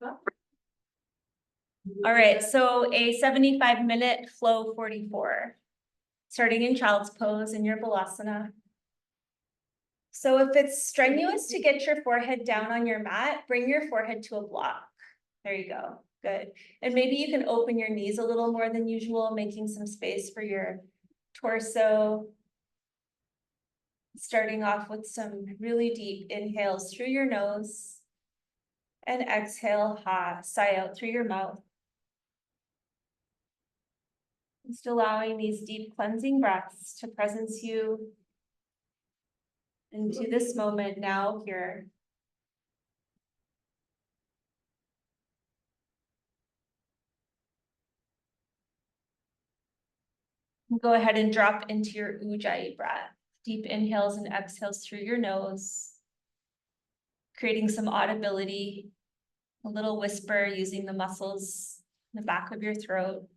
All right, so a 75-minute flow 44, starting in child's pose in your balasana. So if it's strenuous to get your forehead down on your mat, bring your forehead to a block. There you go, good. And maybe you can open your knees a little more than usual, making some space for your torso. Starting off with some really deep inhales through your nose and exhale, sigh out through your mouth. Just allowing these deep cleansing breaths to presence you into this moment now here. Go ahead and drop into your ujjayi breath. Deep inhales and exhales through your nose, creating some audibility, a little whisper using the muscles in the back of your throat.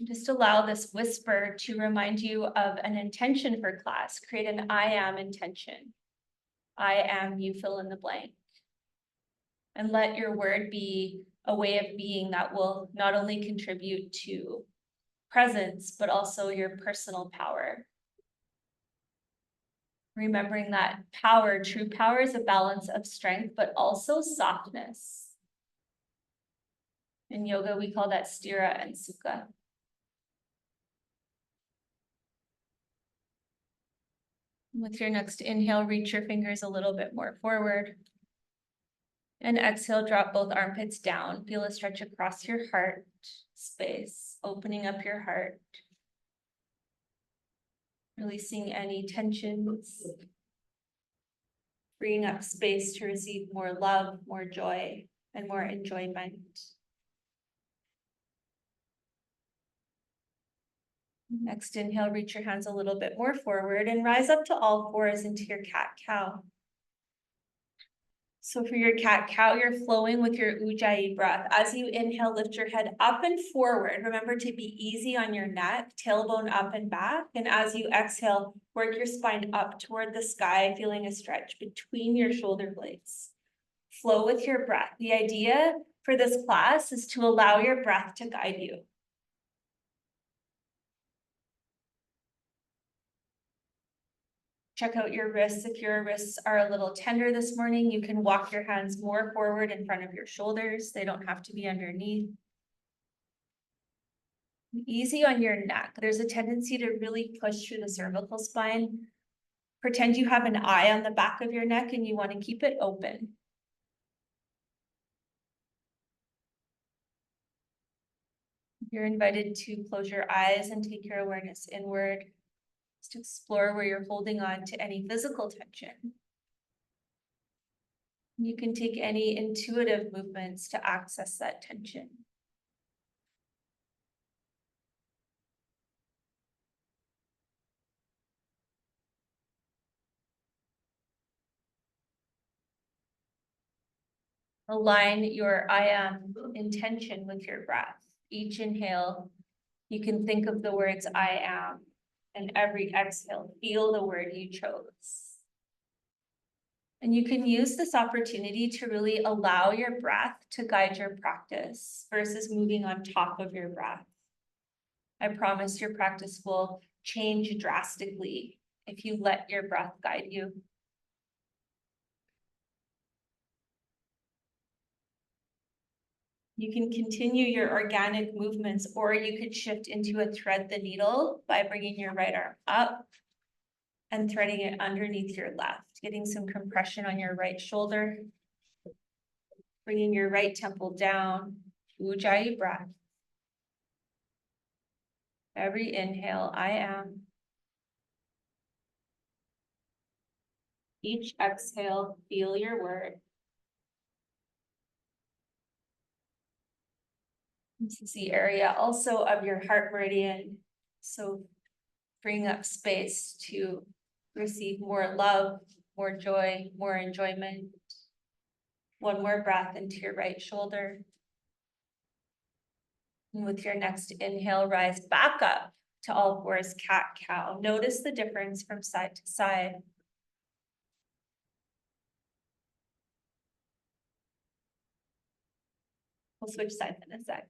Just allow this whisper to remind you of an intention for class. Create an I am intention. I am, you fill in the blank. And let your word be a way of being that will not only contribute to presence, but also your personal power. Remembering that power, true power, is a balance of strength, but also softness. In yoga, we call that stira and sukha. With your next inhale, reach your fingers a little bit more forward. And exhale, drop both armpits down. Feel a stretch across your heart space, opening up your heart. Releasing any tensions. Freeing up space to receive more love, more joy, and more enjoyment. Next inhale, reach your hands a little bit more forward and rise up to all fours into your cat-cow. So for your cat-cow, you're flowing with your ujjayi breath. As you inhale, lift your head up and forward. Remember to be easy on your neck, tailbone up and back. And as you exhale, work your spine up toward the sky, feeling a stretch between your shoulder blades. Flow with your breath. The idea for this class is to allow your breath to guide you. Check out your wrists. If your wrists are a little tender this morning, you can walk your hands more forward in front of your shoulders. They don't have to be underneath. Easy on your neck. There's a tendency to really push through the cervical spine. Pretend you have an eye on the back of your neck and you want to keep it open. You're invited to close your eyes and take your awareness inward. To explore where you're holding on to any physical tension. You can take any intuitive movements to access that tension. Align your I am intention with your breath. Each inhale, you can think of the words I am, and every exhale, feel the word you chose. And you can use this opportunity to really allow your breath to guide your practice versus moving on top of your breath. I promise your practice will change drastically if you let your breath guide you. You can continue your organic movements, or you could shift into a thread the needle by bringing your right arm up and threading it underneath your left, getting some compression on your right shoulder, bringing your right temple down, ujjayi breath. Every inhale, I am. Each exhale, feel your word. This is the area also of your heart meridian. So bring up space to receive more love, more joy, more enjoyment. One more breath into your right shoulder. And with your next inhale, rise back up to all fours, cat-cow. Notice the difference from side to side. We'll switch sides in a sec.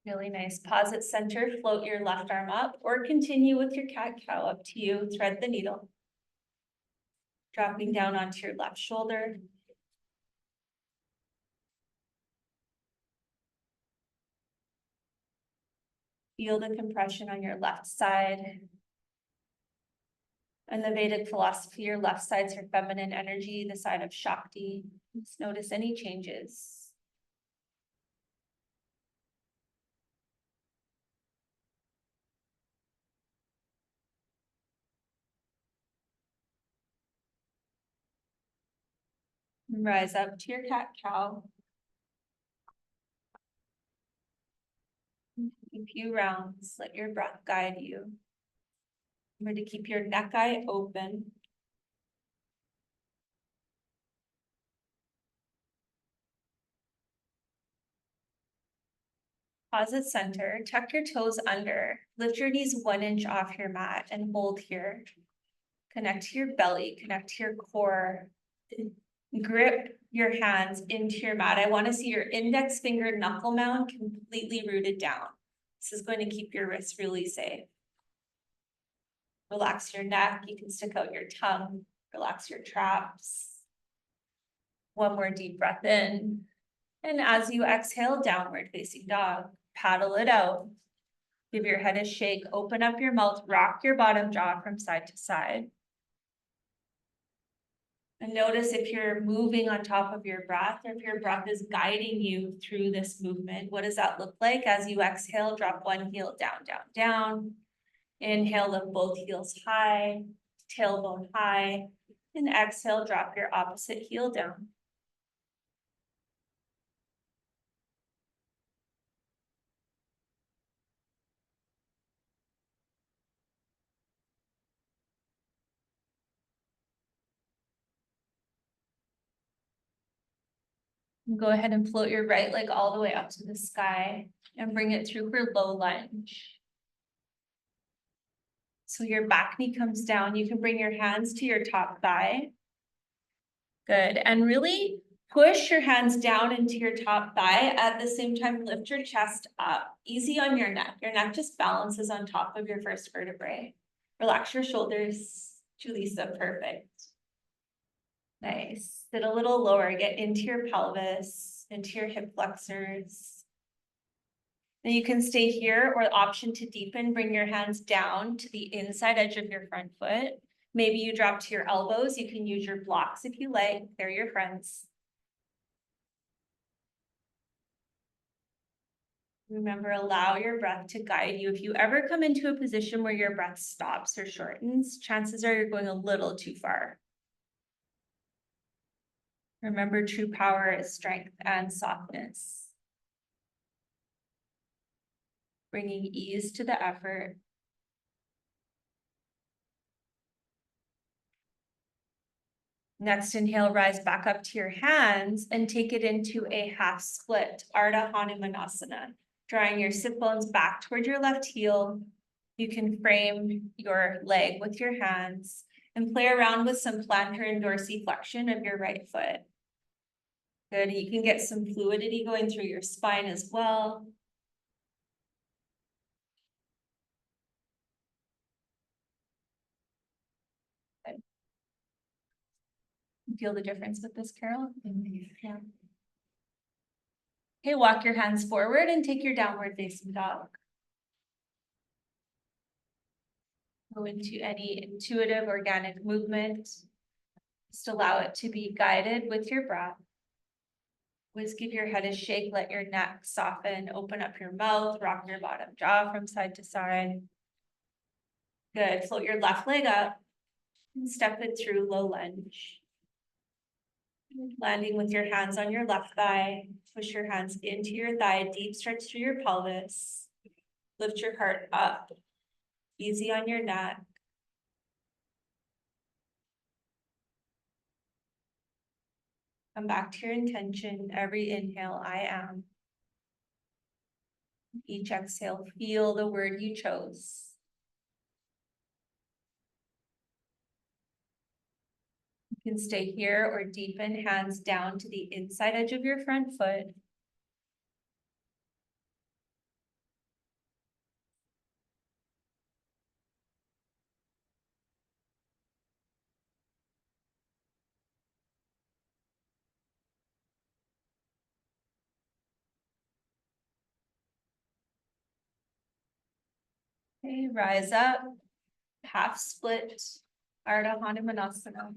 Really nice. Pause at center, float your left arm up, or continue with your cat-cow, up to you. Thread the needle. Dropping down onto your left shoulder. Feel the compression on your left side. In the Vedic philosophy, your left side's your feminine energy, the side of Shakti. Just notice any changes. Rise up to your cat-cow. A few rounds, let your breath guide you. Remember to keep your neck eye open. Pause at center, tuck your toes under, lift your knees 1 inch off your mat and hold here. Connect to your belly, connect to your core. Grip your hands into your mat. I want to see your index finger knuckle mound completely rooted down. This is going to keep your wrists really safe. Relax your neck. You can stick out your tongue. Relax your traps. One more deep breath in. And as you exhale, downward facing dog. Paddle it out. Give your head a shake. Open up your mouth. Rock your bottom jaw from side to side. And notice if you're moving on top of your breath, or if your breath is guiding you through this movement. What does that look like? As you exhale, drop one heel down, down, down. Inhale, lift both heels high, tailbone high. And exhale, drop your opposite heel down. Go ahead and float your right leg all the way up to the sky and bring it through for low lunge. So your back knee comes down. You can bring your hands to your top thigh. Good. And really push your hands down into your top thigh. At the same time, lift your chest up. Easy on your neck. Your neck just balances on top of your first vertebrae. Relax your shoulders. Julissa, perfect. Nice. Sit a little lower. Get into your pelvis, into your hip flexors. Now you can stay here, or option to deepen, bring your hands down to the inside edge of your front foot. Maybe you drop to your elbows. You can use your blocks if you like. They're your friends. Remember, allow your breath to guide you. If you ever come into a position where your breath stops or shortens, chances are you're going a little too far. Remember, true power is strength and softness. Bringing ease to the effort. Next inhale, rise back up to your hands and take it into a half split, Ardha Hanumanasana. Drawing your sit bones back toward your left heel. You can frame your leg with your hands and play around with some plantar and dorsiflexion of your right foot. Good, you can get some fluidity going through your spine as well. Good. Feel the difference with this, Carol? Yeah. Okay, walk your hands forward and take your downward facing dog. Go into any intuitive organic movement. Just allow it to be guided with your breath. Always give your head a shake, let your neck soften, open up your mouth, rock your bottom jaw from side to side. Good, float your left leg up and step it through low lunge. Landing with your hands on your left thigh, push your hands into your thigh, deep stretch through your pelvis. Lift your heart up, easy on your neck. Come back to your intention. Every inhale, I am. Each exhale, feel the word you chose. You can stay here or deepen hands down to the inside edge of your front foot. Okay, rise up, half split, Ardha Hanumanasana.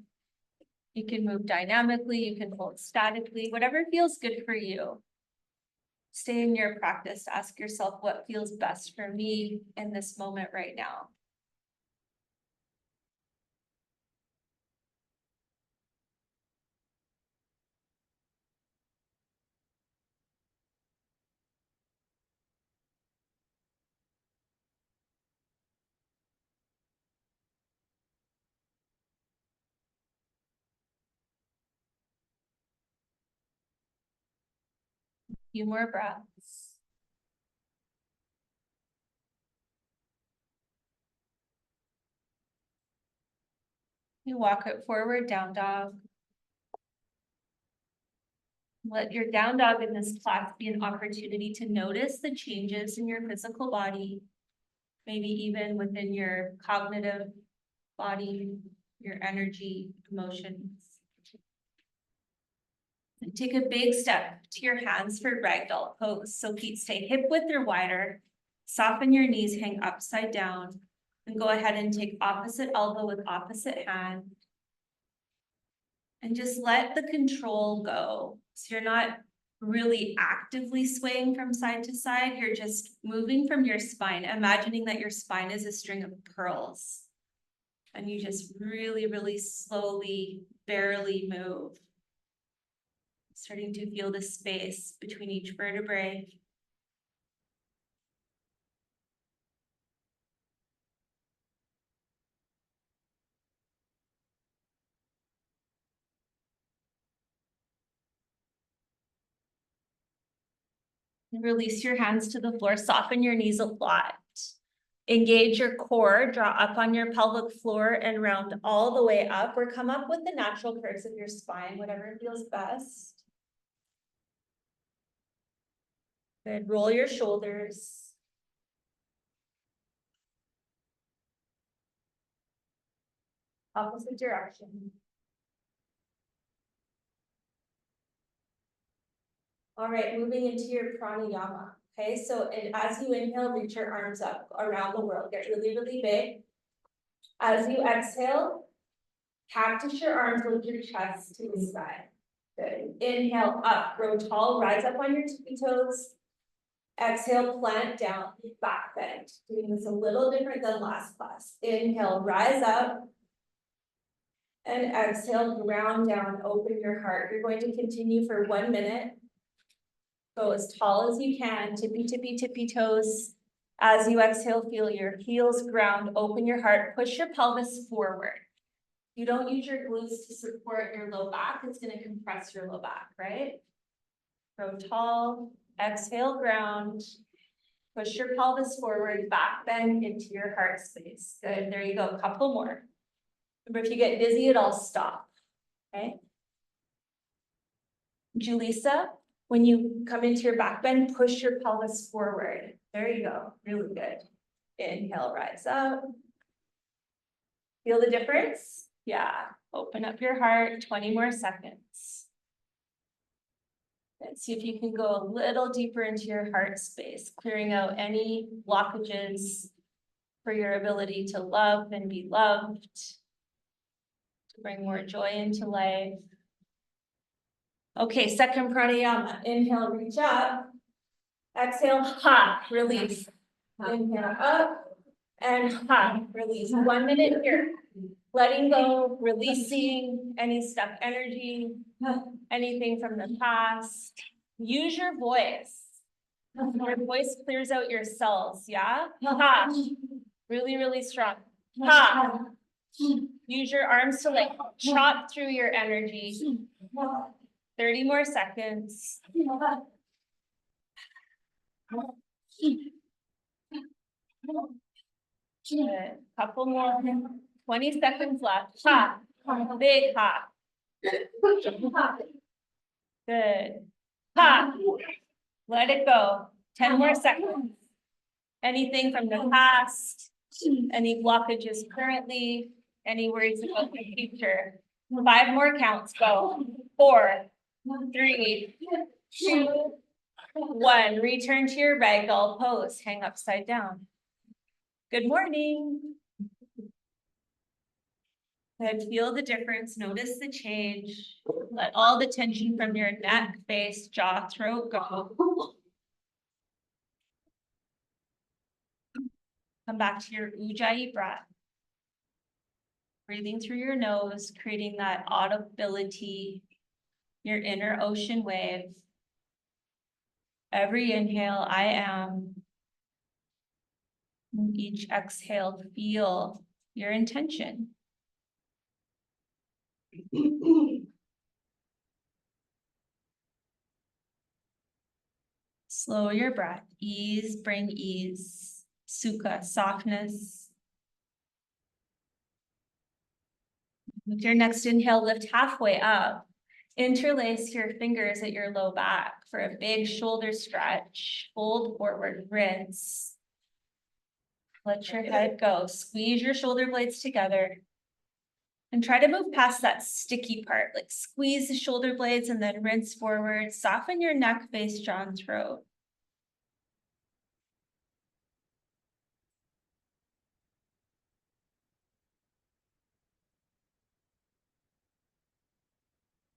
You can move dynamically, you can hold statically, whatever feels good for you. Stay in your practice, ask yourself what feels best for me in this moment right now. Few more breaths. You walk it forward, down dog. Let your down dog in this class be an opportunity to notice the changes in your physical body, maybe even within your cognitive body, your energy, emotions. And take a big step to your hands for ragdoll pose. So feet stay hip width or wider. Soften your knees, hang upside down, and go ahead and take opposite elbow with opposite hand. And just let the control go. So you're not really actively swaying from side to side, you're just moving from your spine, imagining that your spine is a string of pearls. And you just really, really slowly, barely move. Starting to feel the space between each vertebrae. Release your hands to the floor, soften your knees a lot. Engage your core, draw up on your pelvic floor and round all the way up, or come up with the natural curves of your spine, whatever feels best. Good, roll your shoulders. Opposite direction. All right, moving into your pranayama. Okay, so as you inhale, reach your arms up around the world, get really, really big. As you exhale, cactus your arms, lift your chest to the sky. Good. Inhale up, grow tall, rise up on your tippy toes. Exhale, plant down, back bend. Doing this a little different than last class. Inhale, rise up. And exhale, ground down, open your heart. You're going to continue for 1 minute. Go as tall as you can, tippy, tippy, tippy toes. As you exhale, feel your heels ground, open your heart, push your pelvis forward. You don't use your glutes to support your low back, it's gonna compress your low back, right? Grow tall, exhale, ground. Push your pelvis forward, back bend into your heart space. Good, there you go, a couple more. Remember, if you get dizzy at all, stop, okay? Julissa, when you come into your back bend, push your pelvis forward. There you go, really good. Inhale, rise up. Feel the difference? Yeah, open up your heart, 20 more seconds. Let's see if you can go a little deeper into your heart space, clearing out any blockages for your ability to love and be loved, to bring more joy into life. Okay, second pranayama. Inhale, reach up. Exhale, ha, release. Inhale up and ha, release. 1 minute here. Letting go, releasing any stuck energy, anything from the past. Use your voice. Your voice clears out your cells, yeah? Ha. Really, really strong. Ha. Use your arms to like chop through your energy. 30 more seconds. Good. Couple more. 20 seconds left. Ha. Big ha. Good. Ha. Let it go. 10 more seconds. Anything from the past, any blockages currently, any worries about the future. 5 more counts, go. 4, 3, 2, 1. Return to your ragdoll pose, hang upside down. Good morning. Good, feel the difference, notice the change. Let all the tension from your neck, face, jaw, throat go. Come back to your ujjayi breath. Breathing through your nose, creating that audibility, your inner ocean wave. Every inhale, I am. And each exhale, feel your intention. Slow your breath, ease, bring ease, sukha, softness. With your next inhale, lift halfway up. Interlace your fingers at your low back for a big shoulder stretch. Fold forward, rinse. Let your head go. Squeeze your shoulder blades together. And try to move past that sticky part, like squeeze the shoulder blades and then rinse forward. Soften your neck, face, jaw, and throat.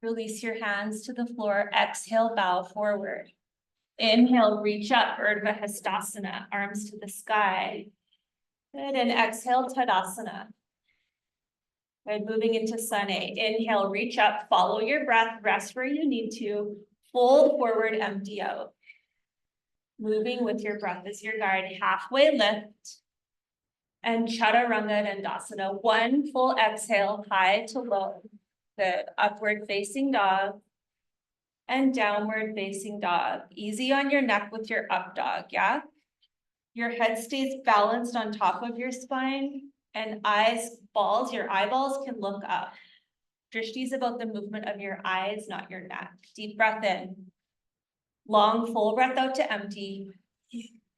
Release your hands to the floor. Exhale, bow forward. Inhale, reach up, Urdhva Hastasana, arms to the sky. Good, and exhale, Tadasana. Good, moving into Sun A. Inhale, reach up, follow your breath, rest where you need to. Fold forward, empty out. Moving with your breath as your guide, halfway lift. And Chaturanga Dandasana, 1 full exhale, high to low. Good, upward facing dog. And downward facing dog. Easy on your neck with your up dog, yeah? Your head stays balanced on top of your spine and your eyeballs can look up. Drishti is about the movement of your eyes, not your neck. Deep breath in. Long, full breath out to empty.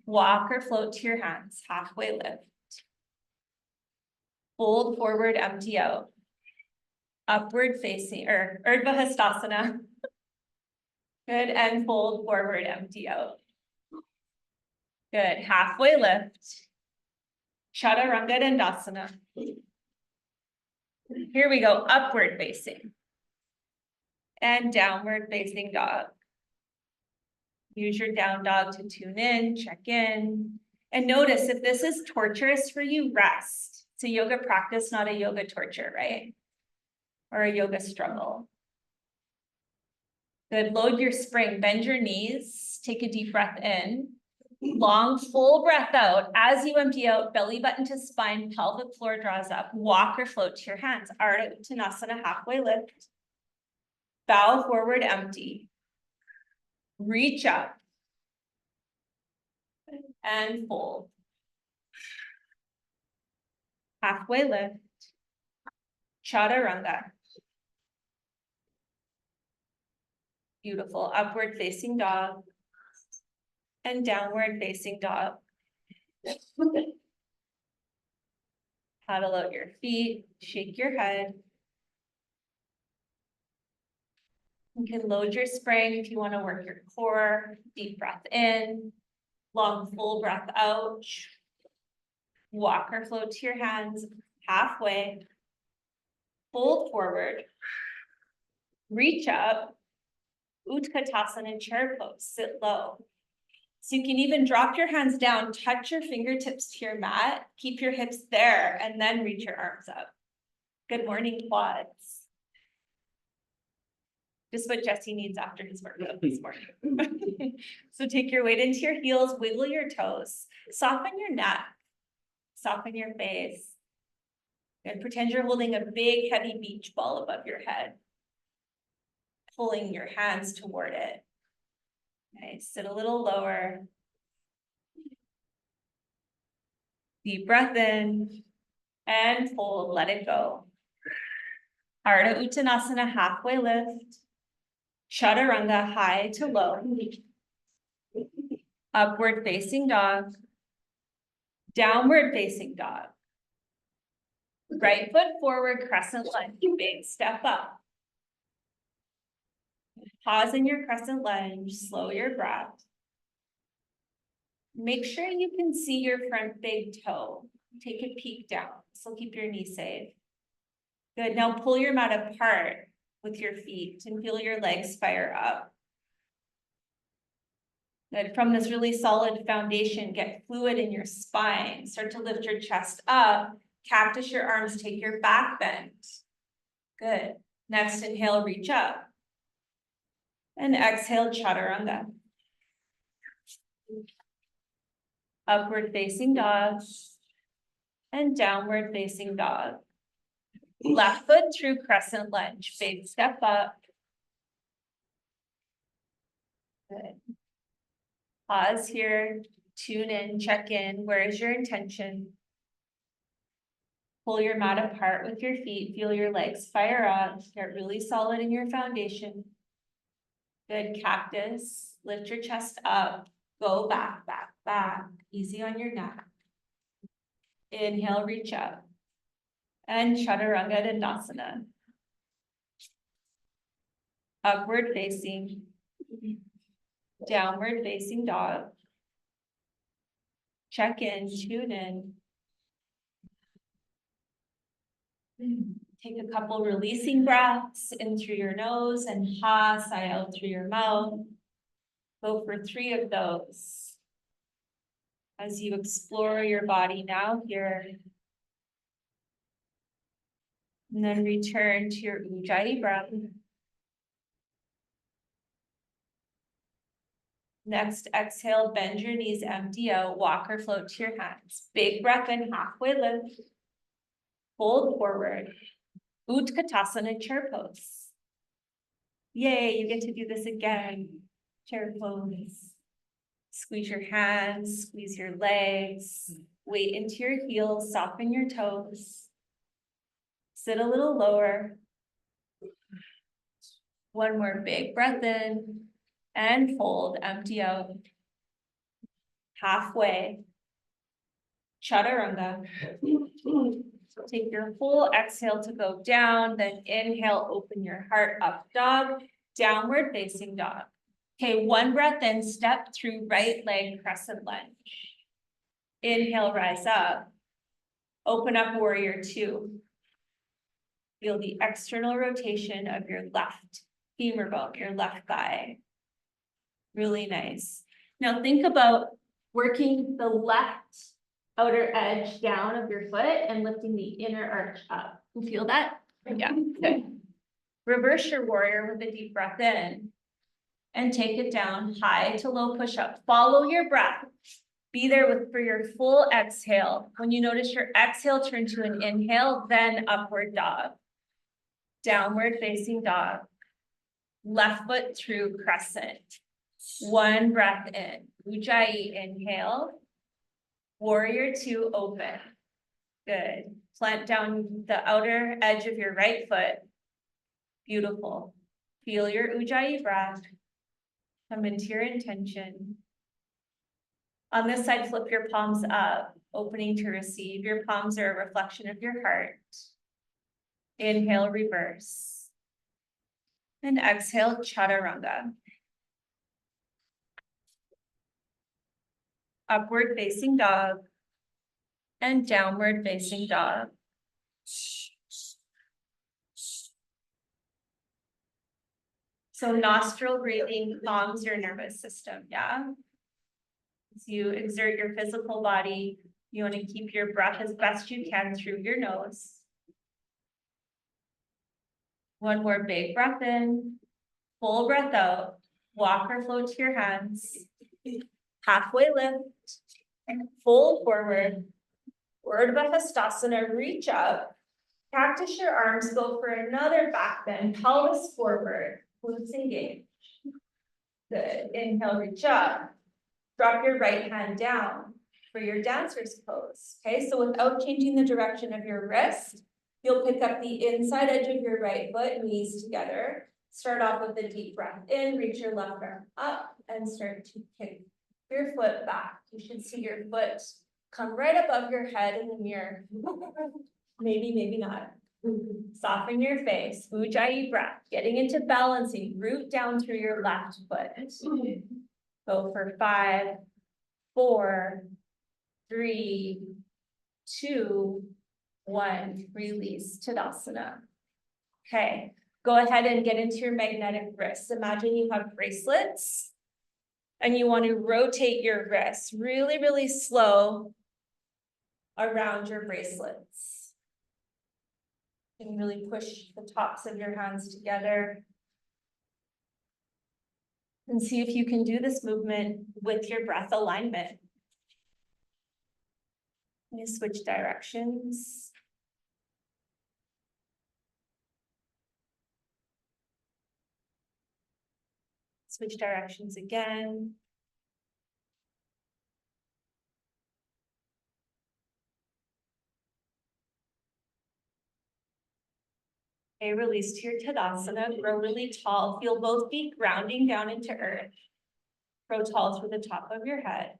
Walk or float to your hands, halfway lift. Fold forward, empty out. Upward facing, or Urdhva Hastasana. Good, and fold forward, empty out. Good, halfway lift. Chaturanga Dandasana. Here we go, upward facing. And downward facing dog. Use your down dog to tune in, check in. And notice if this is torturous for you, rest. It's a yoga practice, not a yoga torture, right? Or a yoga struggle. Good, load your spring, bend your knees, take a deep breath in. Long, full breath out. As you empty out, belly button to spine, pelvic floor draws up. Walk or float to your hands. Ardha Uttanasana, halfway lift. Bow forward, empty. Reach up. And fold. Halfway lift. Chaturanga. Beautiful. Upward facing dog. And downward facing dog. Paddle out your feet, shake your head. You can load your spring if you want to work your core. Deep breath in, long full breath out. Walk or float to your hands, halfway. Fold forward. Reach up. Utkatasana chair pose, sit low. So you can even drop your hands down, touch your fingertips to your mat, keep your hips there, and then reach your arms up. Good morning, quads. Just what Jesse needs after his workout this morning. So take your weight into your heels, wiggle your toes, soften your neck, soften your face, and pretend you're holding a big heavy beach ball above your head, pulling your hands toward it. Okay, sit a little lower. Deep breath in and fold, let it go. Ardha Uttanasana, halfway lift. Chaturanga, high to low. Upward facing dog. Downward facing dog. Right foot forward, crescent lunge, big step up. Pause in your crescent lunge, slow your breath. Make sure you can see your front big toe. Take a peek down. This will keep your knee safe. Good. Now pull your mat apart with your feet and feel your legs fire up. Good. From this really solid foundation, get fluid in your spine. Start to lift your chest up. Cactus your arms, take your back bend. Good. Next, inhale, reach up. And exhale, chaturanga. Upward facing dog. And downward facing dog. Left foot through crescent lunge, big step up. Good. Pause here, tune in, check in. Where is your intention? Pull your mat apart with your feet, feel your legs fire up, get really solid in your foundation. Good, cactus, lift your chest up, go back, back, back, easy on your neck. Inhale, reach up. And chaturanga dandasana. Upward facing, downward facing dog. Check in, tune in. Take a couple releasing breaths in through your nose and ha, sigh out through your mouth. Go for 3 of those. As you explore your body now here. And then return to your ujjayi breath. Next, exhale, bend your knees, empty out, walk or float to your hands. Big breath in, halfway lift. Fold forward. Utkatasana, chair pose. Yay, you get to do this again. Chair pose. Squeeze your hands, squeeze your legs. Weight into your heels, soften your toes. Sit a little lower. One more big breath in. And fold, empty out. Halfway. Chaturanga. Take your full exhale to go down, then inhale, open your heart up dog, downward facing dog. Okay, one breath in, step through right leg crescent lunge. Inhale, rise up. Open up warrior 2. Feel the external rotation of your left femur bone, your left thigh. Really nice. Now think about working the left outer edge down of your foot and lifting the inner arch up. You feel that? Yeah, good. Reverse your warrior with a deep breath in and take it down, high to low push up. Follow your breath. Be there for your full exhale. When you notice your exhale turn to an inhale, then upward dog. Downward facing dog. Left foot through crescent. One breath in. Ujjayi, inhale. Warrior 2, open. Good. Plant down the outer edge of your right foot. Beautiful. Feel your ujjayi breath. Come into your intention. On this side, flip your palms up, opening to receive. Your palms are a reflection of your heart. Inhale, reverse. And exhale, chaturanga. Upward facing dog. And downward facing dog. So nostril breathing calms your nervous system, yeah? As you exert your physical body, you want to keep your breath as best you can through your nose. One more big breath in, full breath out, walk or float to your hands. Halfway lift, fold forward, Urdhva Hastasana, reach up, cactus your arms, go for another back bend, pelvis forward, glutes engage. Good, inhale, reach up, drop your right hand down for your dancer's pose. Okay, so without changing the direction of your wrist, You'll pick up the inside edge of your right foot, knees together. Start off with a deep breath in, reach your left arm up and start to kick your foot back. You should see your foot come right above your head in the mirror. Maybe, maybe not. Soften your face, ujjayi breath, getting into balancing, root down through your left foot. Go for 5, 4, 3, 2, 1, release Tadasana. Okay, go ahead and get into your magnetic wrists. Imagine you have bracelets and you want to rotate your wrists really, really slow around your bracelets. And really push the tops of your hands together. And see if you can do this movement with your breath alignment. You switch directions. Switch directions again. Okay, release to your Tadasana, grow really tall. Feel both feet grounding down into earth. Grow tall through the top of your head.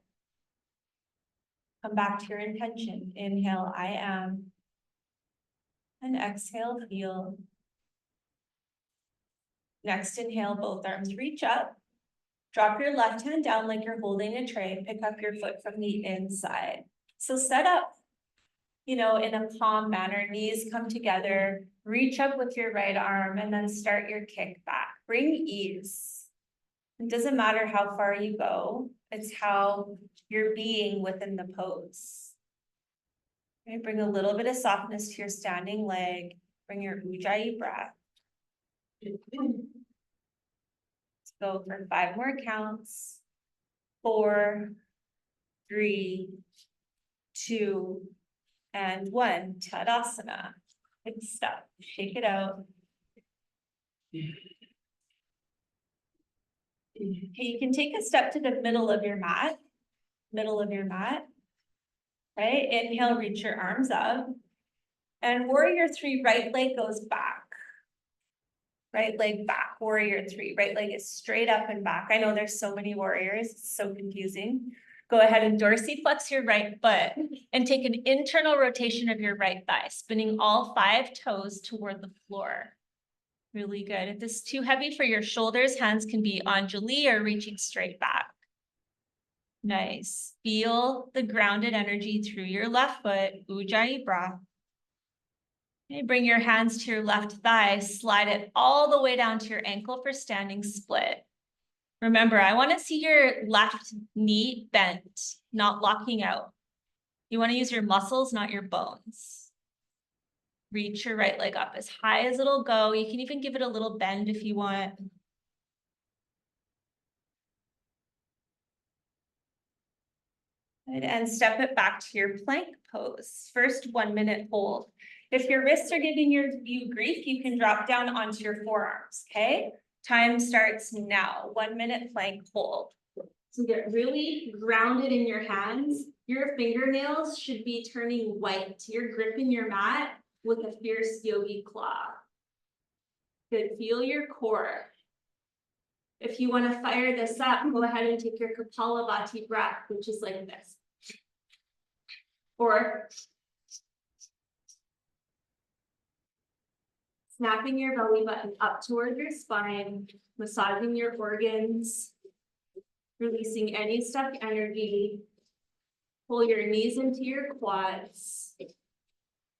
Come back to your intention. Inhale, I am. And exhale, feel. Next, inhale, both arms reach up. Drop your left hand down like you're holding a tray. Pick up your foot from the inside. So set up, in a calm manner. Knees come together. Reach up with your right arm and then start your kick back. Bring ease. It doesn't matter how far you go. It's how you're being within the pose. Okay, bring a little bit of softness to your standing leg. Bring your ujjayi breath. Let's go for 5 more counts. 4, 3, 2, and 1. Tadasana. Good stuff. Shake it out. Okay, you can take a step to the middle of your mat. Right? Inhale, reach your arms up. And warrior 3, right leg goes back. Right leg back, warrior 3. Right leg is straight up and back. I know there's so many warriors, it's so confusing. Go ahead and dorsiflex your right foot and take an internal rotation of your right thigh, spinning all 5 toes toward the floor. Really good. If this is too heavy for your shoulders, hands can be Anjali or reaching straight back. Nice. Feel the grounded energy through your left foot, ujjayi breath. Okay, bring your hands to your left thigh, slide it all the way down to your ankle for standing split. Remember, I want to see your left knee bent, not locking out. You want to use your muscles, not your bones. Reach your right leg up as high as it'll go. You can even give it a little bend if you want. And step it back to your plank pose. First 1 minute hold. If your wrists are giving you grief, you can drop down onto your forearms, okay? Time starts now. 1 minute plank hold. So get really grounded in your hands. Your fingernails should be turning white. You're gripping your mat with a fierce yogi claw. Good, feel your core. If you want to fire this up, go ahead and take your Kapalabhati breath, which is like this. Or snapping your belly button up toward your spine, massaging your organs, releasing any stuck energy. Pull your knees into your quads.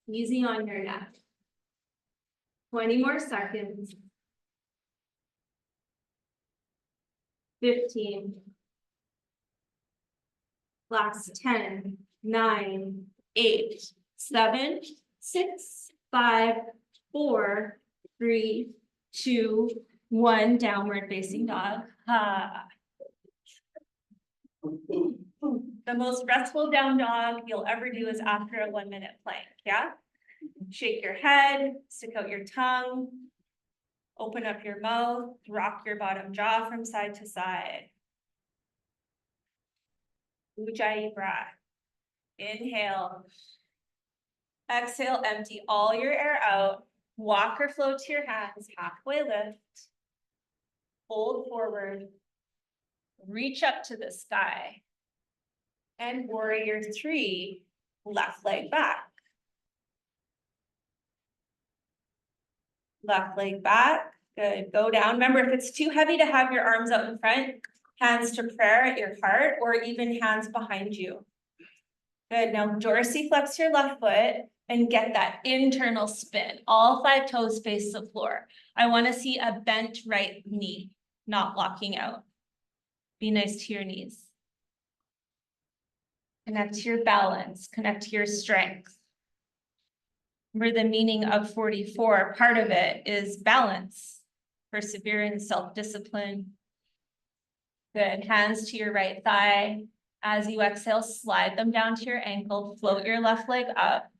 Easy on your neck. 20 more seconds. 15. Last 10, 9, 8, 7, 6, 5, 4, 3, 2, 1. Downward facing dog. The most restful down dog you'll ever do is after a 1 minute plank, yeah? Shake your head, stick out your tongue, open up your mouth, rock your bottom jaw from side to side. Ujjayi breath. Inhale. Exhale, empty all your air out. Walk or float to your hands, halfway lift. Fold forward. Reach up to the sky. And warrior 3, left leg back. Left leg back, good, go down. Remember, if it's too heavy to have your arms out in front, hands to prayer at your heart, or even hands behind you. Good, now dorsiflex your left foot and get that internal spin. All 5 toes face the floor. I wanna see a bent right knee, not locking out. Be nice to your knees. Connect to your balance, connect to your strength. Remember the meaning of 44, part of it is balance, perseverance, self-discipline. Good, hands to your right thigh. As you exhale, slide them down to your ankle, float your left leg up,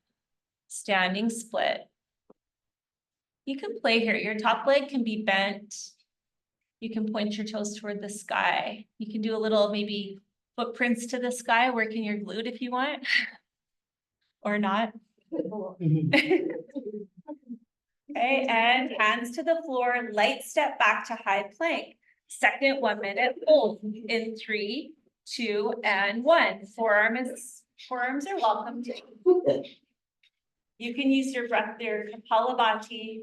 standing split. You can play here, your top leg can be bent. You can point your toes toward the sky. You can do a little maybe footprints to the sky, working your glute if you want, or not. Okay, and hands to the floor, light step back to high plank. Second 1 minute hold in 3, 2, and 1. Forearms are welcome to. You can use your breath there, Kapalabhati.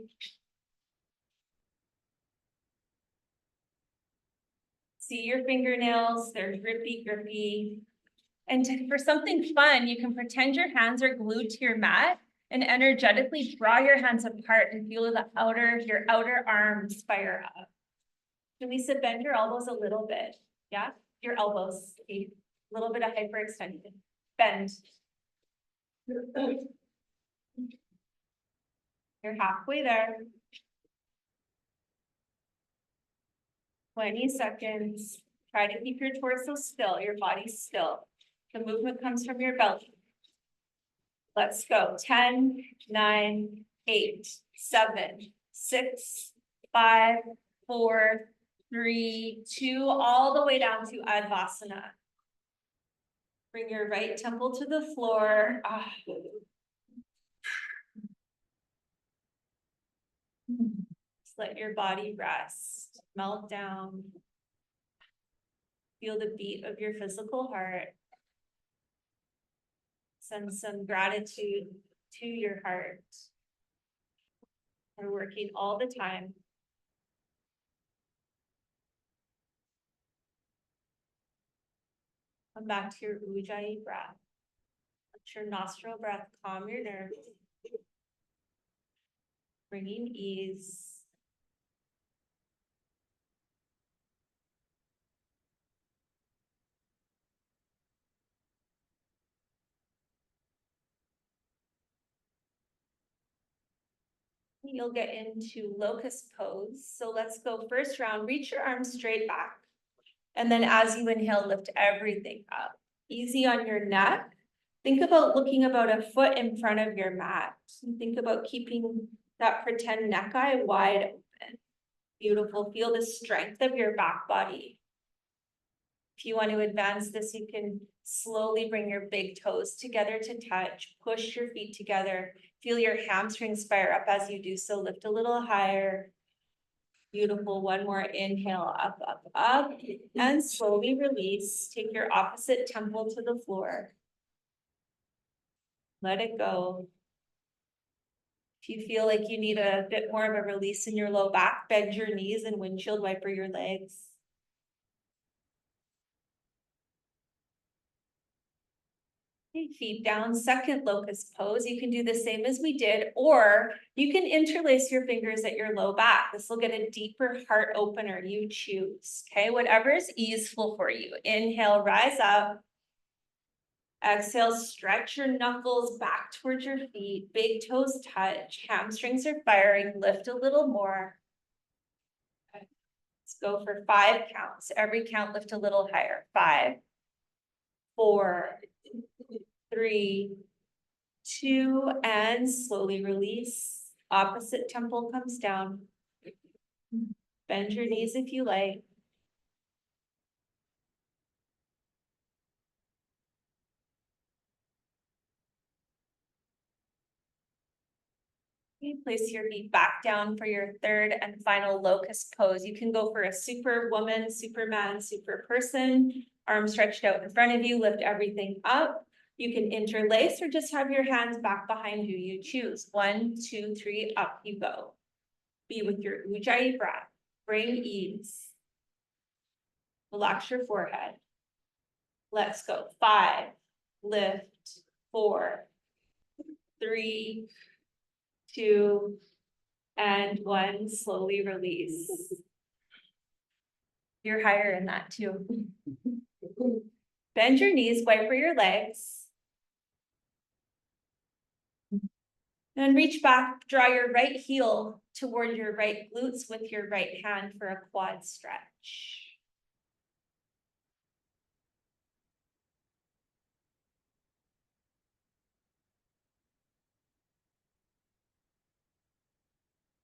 See your fingernails, they're grippy. And for something fun, you can pretend your hands are glued to your mat and energetically draw your hands apart and feel your outer arms fire up. Lisa, bend your elbows a little bit. Yeah, your elbows, a little bit of hyperextension. Bend. You're halfway there. 20 seconds. Try to keep your torso still, your body still. The movement comes from your belly. Let's go. 10, 9, 8, 7, 6, 5, 4, 3, 2, all the way down to Advasana. Bring your right temple to the floor. Just let your body rest, melt down. Feel the beat of your physical heart. Send some gratitude to your heart. We're working all the time. Come back to your Ujjayi breath. Let your nostril breath calm your nerves. Bringing ease. You'll get into locust pose. So let's go first round, reach your arms straight back. And then as you inhale, lift everything up. Easy on your neck. Think about looking about a foot in front of your mat. Think about keeping that pretend neck eye wide open. Beautiful. Feel the strength of your back body. If you want to advance this, you can slowly bring your big toes together to touch, push your feet together, feel your hamstrings fire up as you do so, lift a little higher. Beautiful, 1 more inhale, up, up, up, and slowly release. Take your opposite temple to the floor. Let it go. If you feel like you need a bit more of a release in your low back, bend your knees and windshield wiper your legs. Feet down, second locust pose. You can do the same as we did, or you can interlace your fingers at your low back. This will get a deeper heart opener. You choose, okay? Whatever is easeful for you. Inhale, rise up. Exhale, stretch your knuckles back towards your feet. Big toes touch. Hamstrings are firing. Lift a little more. Okay. Let's go for 5 counts. Every count, lift a little higher. 5, 4, 3, 2, and slowly release. Opposite temple comes down. Bend your knees if you like. You place your feet back down for your third and final locust pose. You can go for a superwoman, superman, super person, arms stretched out in front of you, lift everything up. You can interlace or just have your hands back behind you. You choose. 1, 2, 3, up you go. Be with your ujjayi breath. Bring ease. Relax your forehead. Let's go. 5, lift, 4, 3, 2, and 1, slowly release. You're higher in that too. Bend your knees, wide for your legs. Then reach back, draw your right heel toward your right glutes with your right hand for a quad stretch.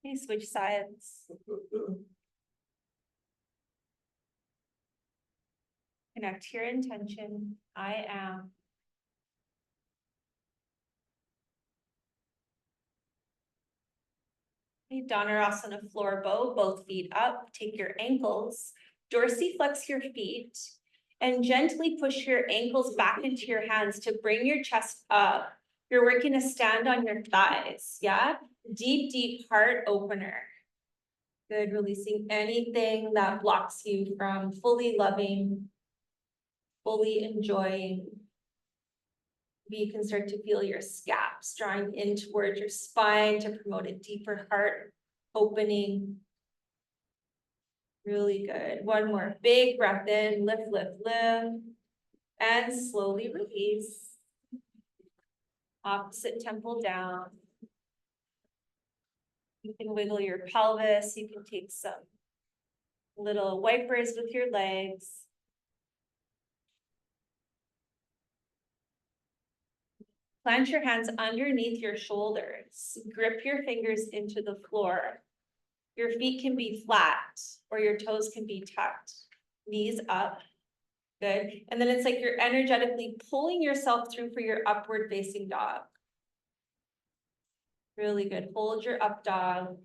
Okay, switch sides. Connect your intention. I am. Okay, Dhanurasana floor bow, both feet up. Take your ankles, dorsiflex your feet, and gently push your ankles back into your hands to bring your chest up. You're working to stand on your thighs, yeah? Deep, deep heart opener. Good, releasing anything that blocks you from fully loving, fully enjoying. You can start to feel your scaps drawing in towards your spine to promote a deeper heart opening. Really good. One more big breath in, lift, lift, lift, and slowly release. Opposite temple down. You can wiggle your pelvis. You can take some little wipers with your legs. Plant your hands underneath your shoulders. Grip your fingers into the floor. Your feet can be flat or your toes can be tucked. Knees up. Good. And then it's like you're energetically pulling yourself through for your upward facing dog. Really good. Hold your up dog.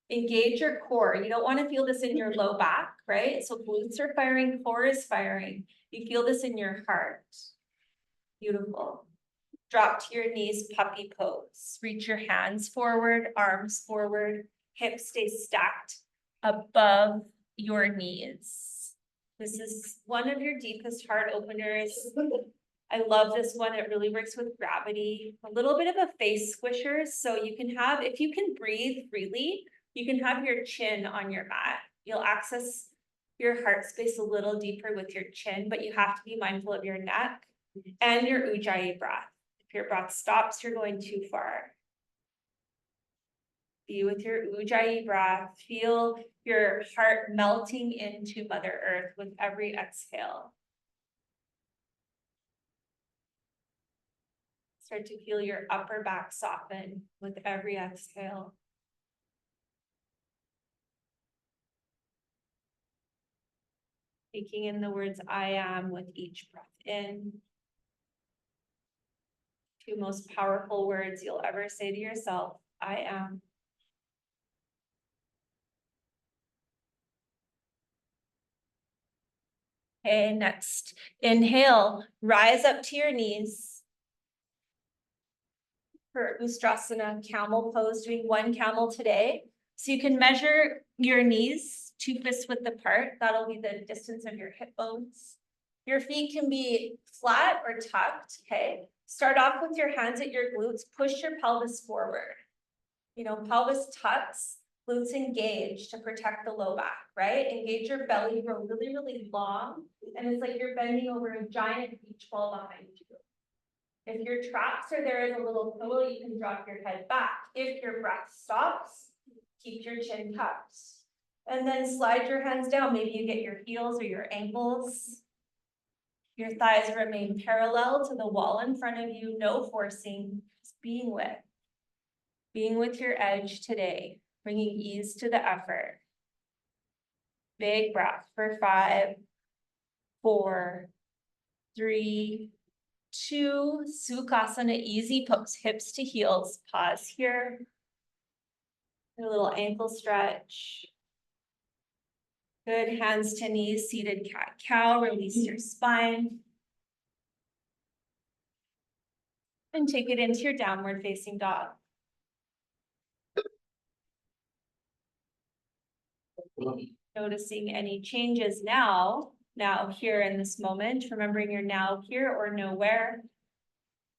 Engage your core. You don't want to feel this in your low back, right? So glutes are firing, core is firing. You feel this in your heart. Beautiful. Drop to your knees, puppy pose. Reach your hands forward, arms forward, hips stay stacked above your knees. This is one of your deepest heart openers. I love this one. It really works with gravity. A little bit of a face squisher. So you can have, if you can breathe freely, you can have your chin on your mat. You'll access your heart space a little deeper with your chin, but you have to be mindful of your neck and your ujjayi breath. If your breath stops, you're going too far. Be with your ujjayi breath. Feel your heart melting into Mother Earth with every exhale. Start to feel your upper back soften with every exhale. Taking in the words I am with each breath in. 2 most powerful words you'll ever say to yourself, I am. Okay, next, inhale, rise up to your knees. For Ustrasana, camel pose, doing 1 camel today. So you can measure your knees, 2 fists width apart. That'll be the distance of your hip bones. Your feet can be flat or tucked, okay? Start off with your hands at your glutes, push your pelvis forward. You know, pelvis tucks, glutes engage to protect the low back, right? Engage your belly, grow really, really long. And it's like you're bending over a giant beach ball behind you. If your traps are there as a little pillow, you can drop your head back. If your breath stops, keep your chin tucked. And then slide your hands down. Maybe you get your heels or your ankles. Your thighs remain parallel to the wall in front of you. No forcing, just being with. Being with your edge today, bringing ease to the effort. Big breath for 5, 4, 3, 2, Sukhasana, easy pose, hips to heels. Pause here. A little ankle stretch. Good, hands to knees, seated cat-cow, release your spine. And take it into your downward facing dog. Noticing any changes now here in this moment, remembering you're now here or nowhere.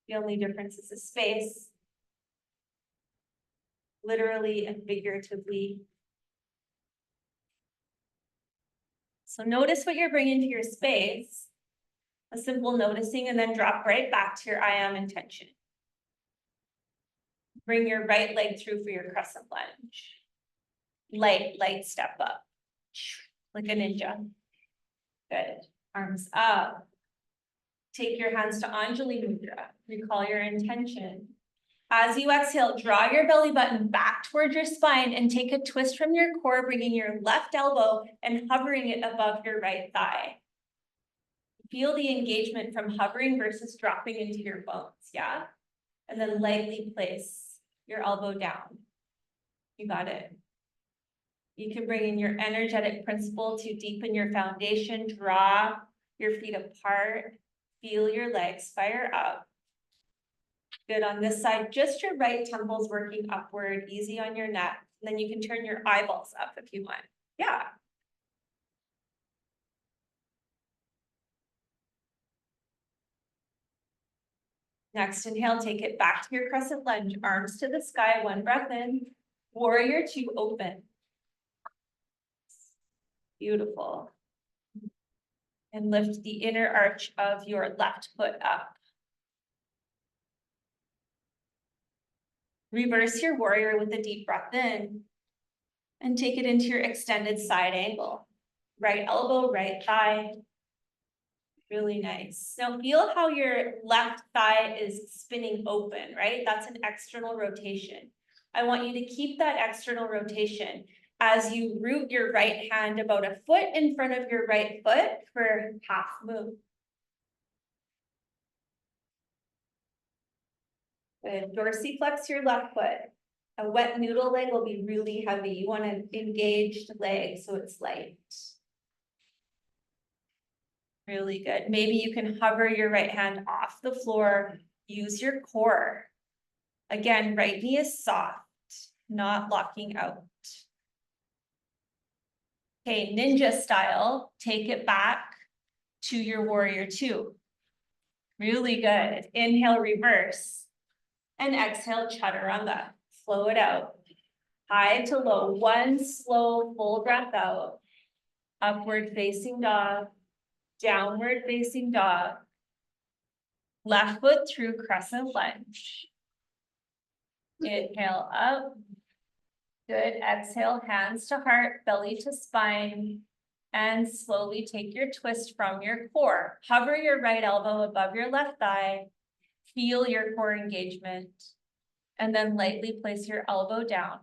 The only difference is the space. Literally and figuratively. So notice what you're bringing to your space. A simple noticing, and then drop right back to your I am intention. Bring your right leg through for your crescent lunge. Light step up. Like a ninja. Good. Arms up. Take your hands to Anjali Mudra. Recall your intention. As you exhale, draw your belly button back towards your spine and take a twist from your core, bringing your left elbow and hovering it above your right thigh. Feel the engagement from hovering versus dropping into your bones, yeah? And then lightly place your elbow down. You got it. You can bring in your energetic principle to deepen your foundation, draw your feet apart, feel your legs fire up. Good on this side, just your right temple's working upward, easy on your neck. And then you can turn your eyeballs up if you want. Yeah. Next, inhale, take it back to your crescent lunge, arms to the sky, one breath in. Warrior two, open. Beautiful. And lift the inner arch of your left foot up. Reverse your warrior with a deep breath in. And take it into your extended side angle. Right elbow, right thigh. Really nice. Now feel how your left thigh is spinning open, right? That's an external rotation. I want you to keep that external rotation as you root your right hand about a foot in front of your right foot for half moon. Good. Dorsiflex your left foot. A wet noodle leg will be really heavy. You want an engaged leg so it's light. Really good. Maybe you can hover your right hand off the floor. Use your core. Again, right knee is soft, not locking out. Okay, ninja style, take it back to your warrior two. Really good. Inhale, reverse. And exhale, chaturanga. Flow it out. High to low. One slow, full breath out. Upward facing dog. Downward facing dog. Left foot through crescent lunge. Inhale up. Good. Exhale, hands to heart, belly to spine. And slowly take your twist from your core. Hover your right elbow above your left thigh. Feel your core engagement. And then lightly place your elbow down.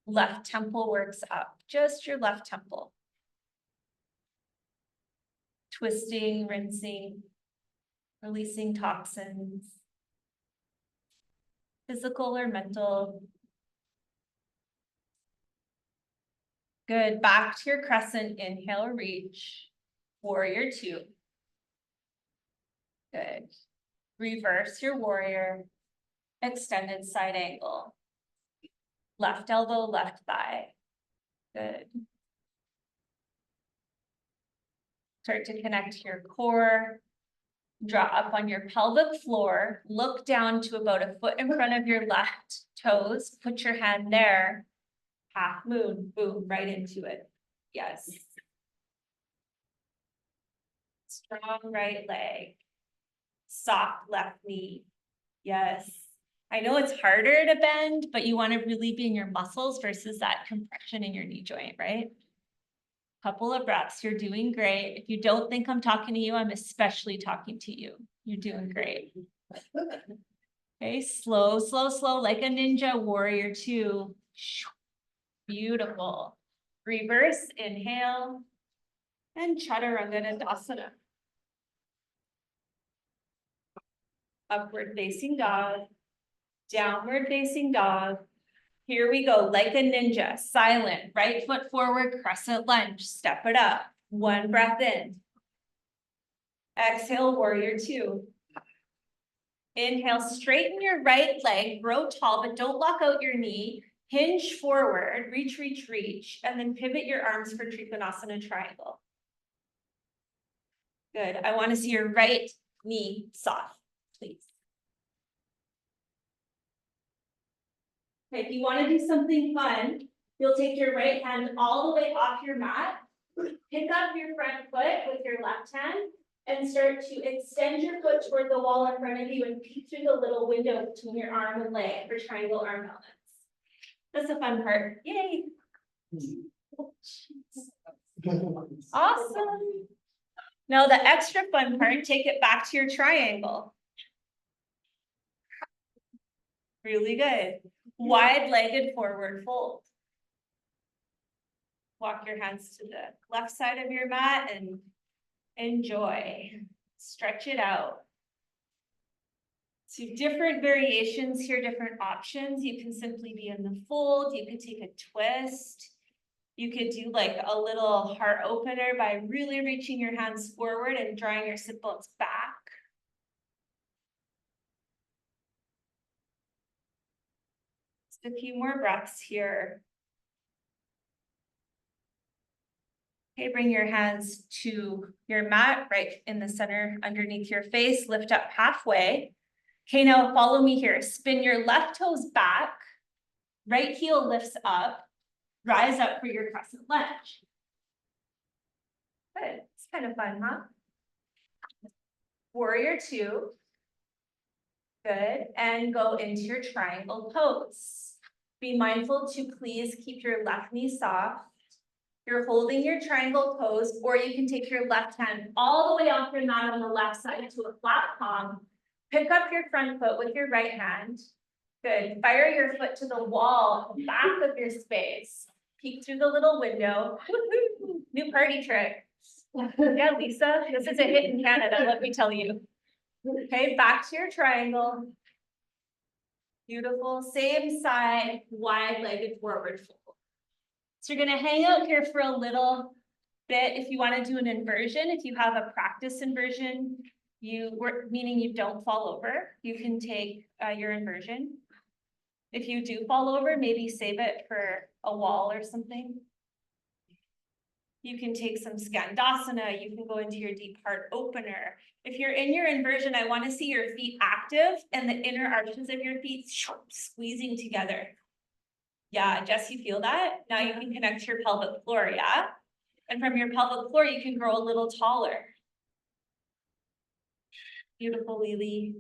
Left temple works up, just your left temple. Twisting, rinsing, releasing toxins. Physical or mental. Good, back to your crescent, inhale, reach. Warrior two. Good. Reverse your warrior. Extended side angle. Left elbow, left thigh. Good. Start to connect to your core. Draw up on your pelvic floor. Look down to about a foot in front of your left toes. Put your hand there. Half moon, boom, right into it. Yes. Strong right leg. Soft left knee. Yes. I know it's harder to bend, but you want to really be in your muscles versus that compression in your knee joint, right? Couple of breaths. You're doing great. If you don't think I'm talking to you, I'm especially talking to you. You're doing great. Okay, slow, slow, slow, like a ninja. Warrior two. Beautiful. Reverse, inhale, and chaturanga dandasana. Upward facing dog, downward facing dog, Here we go, like a ninja, silent, right foot forward, crescent lunge, step it up. One breath in. Exhale, warrior two. Inhale, straighten your right leg, grow tall, but don't lock out your knee. Hinge forward, reach, reach, reach, and then pivot your arms for Trikonasana triangle. Good. I want to see your right knee soft, please. Okay, if you want to do something fun, you'll take your right hand all the way off your mat, pick up your front foot with your left hand, and start to extend your foot toward the wall in front of you and peek through the little window between your arm and leg for triangle arm balance. That's the fun part. Yay. Awesome. Now the extra fun part, take it back to your triangle. Really good. Wide-legged forward fold. Walk your hands to the left side of your mat and enjoy. Stretch it out. So different variations here, different options. You can simply be in the fold. You could take a twist. You could do like a little heart opener by really reaching your hands forward and drawing your sit bones back. Just a few more breaths here. Okay, bring your hands to your mat right in the center underneath your face. Lift up halfway. Okay, now follow me here. Spin your left toes back. Right heel lifts up. Rise up for your crescent lunge. Good. It's kind of fun, huh? Warrior two. Good. And go into your triangle pose. Be mindful to please keep your left knee soft. You're holding your triangle pose, or you can take your left hand all the way off your mat on the left side to a flat palm. Pick up your front foot with your right hand. Good. Fire your foot to the wall, back of your space. Peek through the little window. Woo-hoo. New party trick. Yeah, Lisa, this is a hit in Canada, let me tell you. Okay, back to your triangle. Beautiful. Same side, wide-legged forward fold. So you're going to hang out here for a little bit. If you want to do an inversion, if you have a practice inversion, meaning you don't fall over, you can take your inversion. If you do fall over, maybe save it for a wall or something. You can take some Skandasana. You can go into your deep heart opener. If you're in your inversion, I want to see your feet active and the inner arches of your feet squeezing together. Yeah, Jess, you feel that? Now you can connect to your pelvic floor, yeah? And from your pelvic floor, you can grow a little taller. Beautiful, Lily.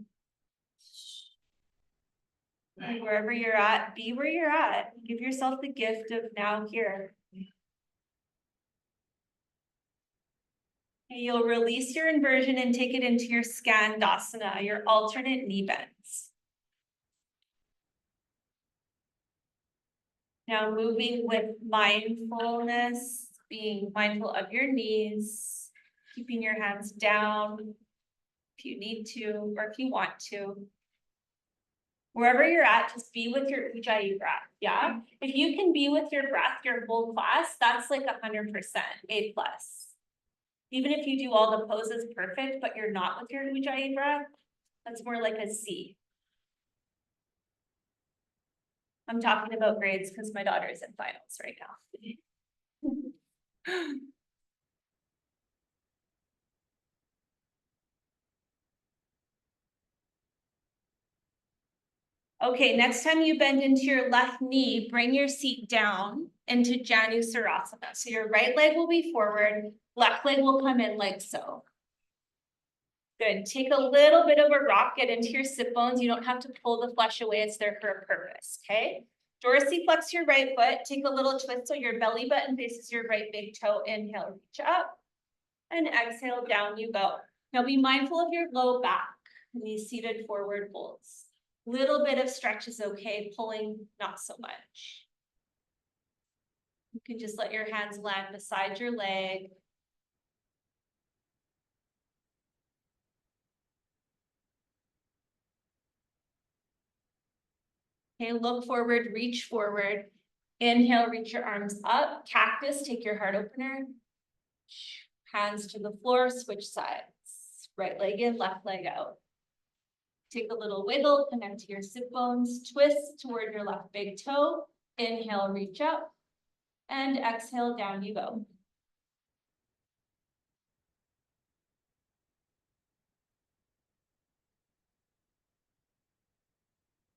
And wherever you're at, be where you're at. Give yourself the gift of now here. And you'll release your inversion and take it into your Skandasana, your alternate knee bends. Now moving with mindfulness, being mindful of your knees, keeping your hands down if you need to, or if you want to. Wherever you're at, just be with your Ujjayi breath, yeah? If you can be with your breath your whole class, that's like 100%, A+. Even if you do all the poses perfect, but you're not with your Ujjayi breath, that's more like a C. I'm talking about grades because my daughter is in finals right now. Okay, next time you bend into your left knee, bring your seat down into Janusarasana. So your right leg will be forward, left leg will come in like so. Good. Take a little bit of a rock, get into your sit bones. You don't have to pull the flesh away. It's there for a purpose, okay? Dorsiflex your right foot. Take a little twist so your belly button faces your right big toe. Inhale, reach up. And exhale, down you go. Now be mindful of your low back in these seated forward folds. Little bit of stretch is okay, pulling not so much. You can just let your hands land beside your leg. Okay, look forward, reach forward. Inhale, reach your arms up. Cactus, take your heart opener. Hands to the floor, switch sides. Right leg in, left leg out. Take a little wiggle, connect to your sit bones, twist toward your left big toe. Inhale, reach up. And exhale, down you go.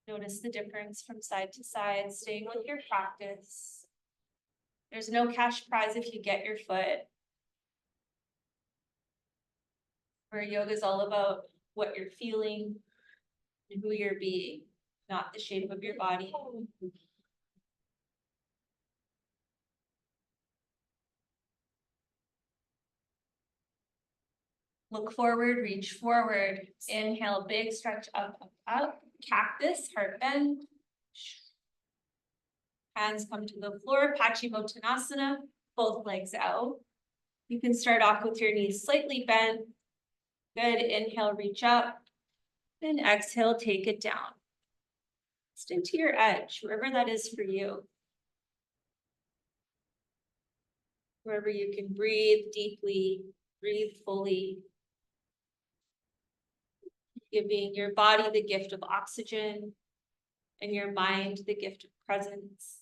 Notice the difference from side to side, staying with your practice. There's no cash prize if you get your foot. Where yoga is all about what you're feeling and who you're being, not the shape of your body. Look forward, reach forward. Inhale, big stretch up, up, up. Cactus, heart bend. Hands come to the floor, Paschimottanasana, both legs out. You can start off with your knees slightly bent. Good, inhale, reach up. And exhale, take it down. Stick to your edge, wherever that is for you. Wherever you can breathe deeply, breathe fully. Giving your body the gift of oxygen and your mind the gift of presence.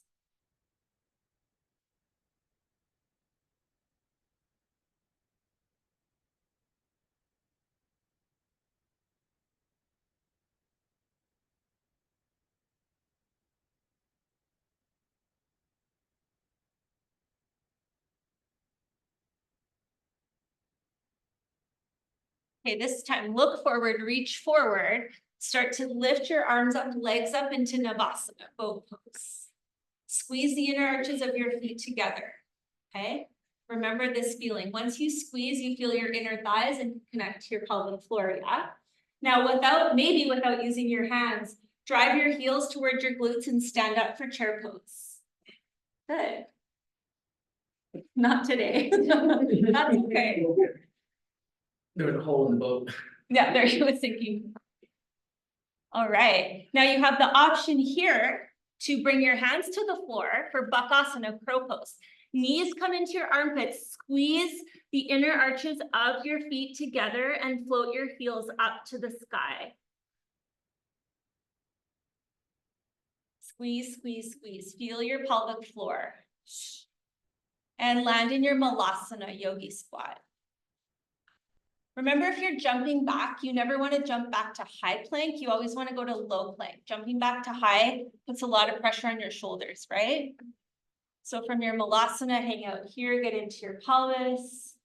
Okay, this time look forward, reach forward. Start to lift your arms up, legs up into Navasana, boat pose. Squeeze the inner arches of your feet together, okay? Remember this feeling. Once you squeeze, you feel your inner thighs and connect to your pelvic floor, yeah? Now, maybe without using your hands, drive your heels towards your glutes and stand up for chair pose. Good. Not today. That's okay. There was a hole in the boat. Yeah, there you was thinking. All right, now you have the option here to bring your hands to the floor for Bakasana, crow pose. Knees come into your armpits, squeeze the inner arches of your feet together and float your heels up to the sky. Squeeze, squeeze, squeeze. Feel your pelvic floor. And land in your Malasana yogi squat. Remember, if you're jumping back, you never want to jump back to high plank. You always want to go to low plank. Jumping back to high puts a lot of pressure on your shoulders, right? So from your Malasana, hang out here, get into your pelvis.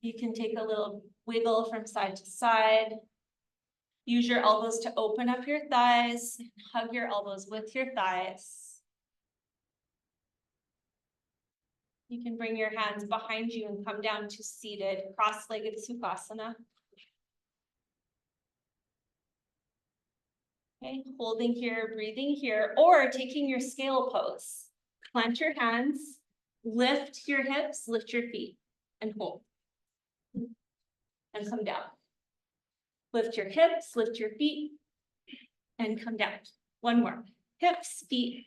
You can take a little wiggle from side to side. Use your elbows to open up your thighs. Hug your elbows with your thighs. You can bring your hands behind you and come down to seated, cross-legged Sukhasana. Okay, holding here, breathing here, or taking your scale pose. Plant your hands, lift your hips, lift your feet, and hold. And come down. Lift your hips, lift your feet, and come down. One more. Hips, feet,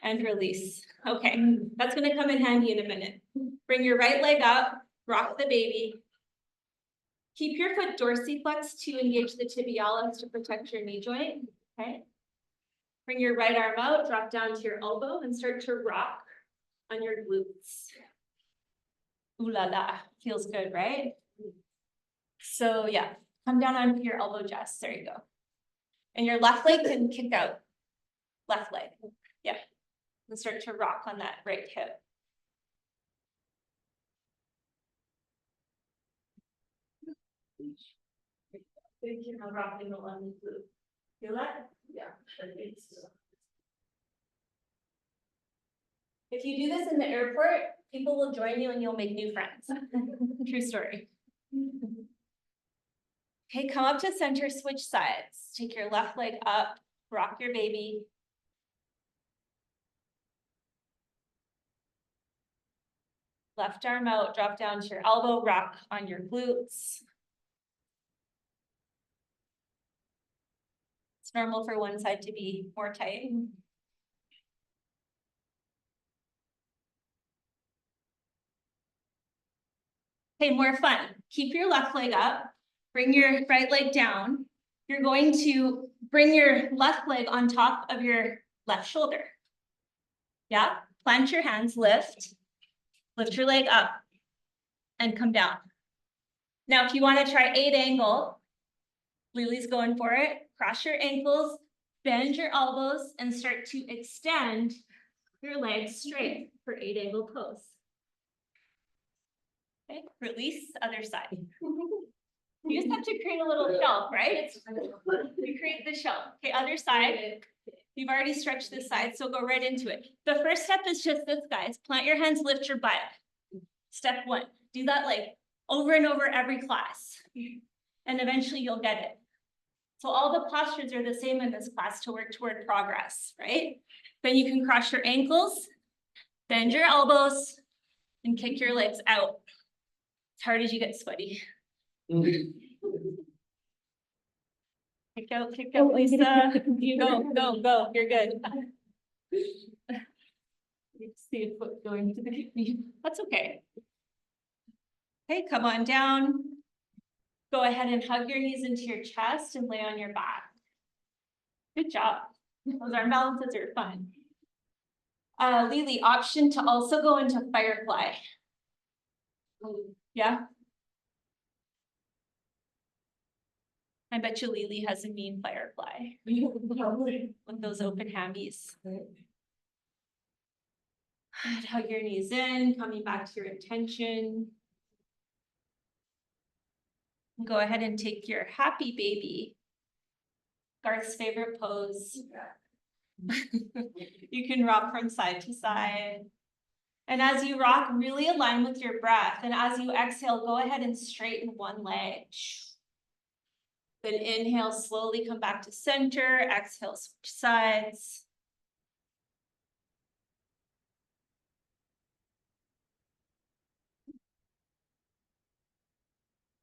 and release. Okay, that's gonna come in handy in a minute. Bring your right leg up, rock the baby. Keep your foot dorsiflexed to engage the tibialis to protect your knee joint, okay? Bring your right arm out, drop down to your elbow and start to rock on your glutes. Ooh la la, feels good, right? So yeah, come down onto your elbow just, there you go. And your left leg can kick out. Left leg, yeah. And start to rock on that right hip. Thank you. I'm rocking the one glute. Feel that? Yeah. If you do this in the airport, people will join you and you'll make new friends. True story. Okay, come up to center, switch sides. Take your left leg up, rock your baby. Left arm out, drop down to your elbow, rock on your glutes. It's normal for one side to be more tight. Okay, more fun. Keep your left leg up, bring your right leg down. You're going to bring your left leg on top of your left shoulder. Yeah, plant your hands, lift your leg up and come down. Now, if you want to try 8 angle, Lily's going for it. Cross your ankles, bend your elbows, and start to extend your legs straight for 8 angle pose. Okay, release, other side. You just have to create a little shelf, right? You create the shelf. Okay, other side. You've already stretched this side, so go right into it. The first step is just this, guys. Plant your hands, lift your butt. Step 1. Do that like over and over every class. And eventually you'll get it. So all the postures are the same in this class to work toward progress, right? Then you can cross your ankles, bend your elbows, and kick your legs out as hard as you get sweaty. Kick out, Lisa. You go. You're good. You see a foot going to the knee. That's okay. Okay, come on down. Go ahead and hug your knees into your chest and lay on your back. Good job. Those arm balances are fun. Lily, option to also go into firefly. Yeah. I bet you Lily has a mean firefly with those open hammies. Hug your knees in, coming back to your intention. Go ahead and take your happy baby. Garth's favorite pose. You can rock from side to side. And as you rock, really align with your breath. And as you exhale, go ahead and straighten one leg. Then inhale, slowly come back to center. Exhale, switch sides.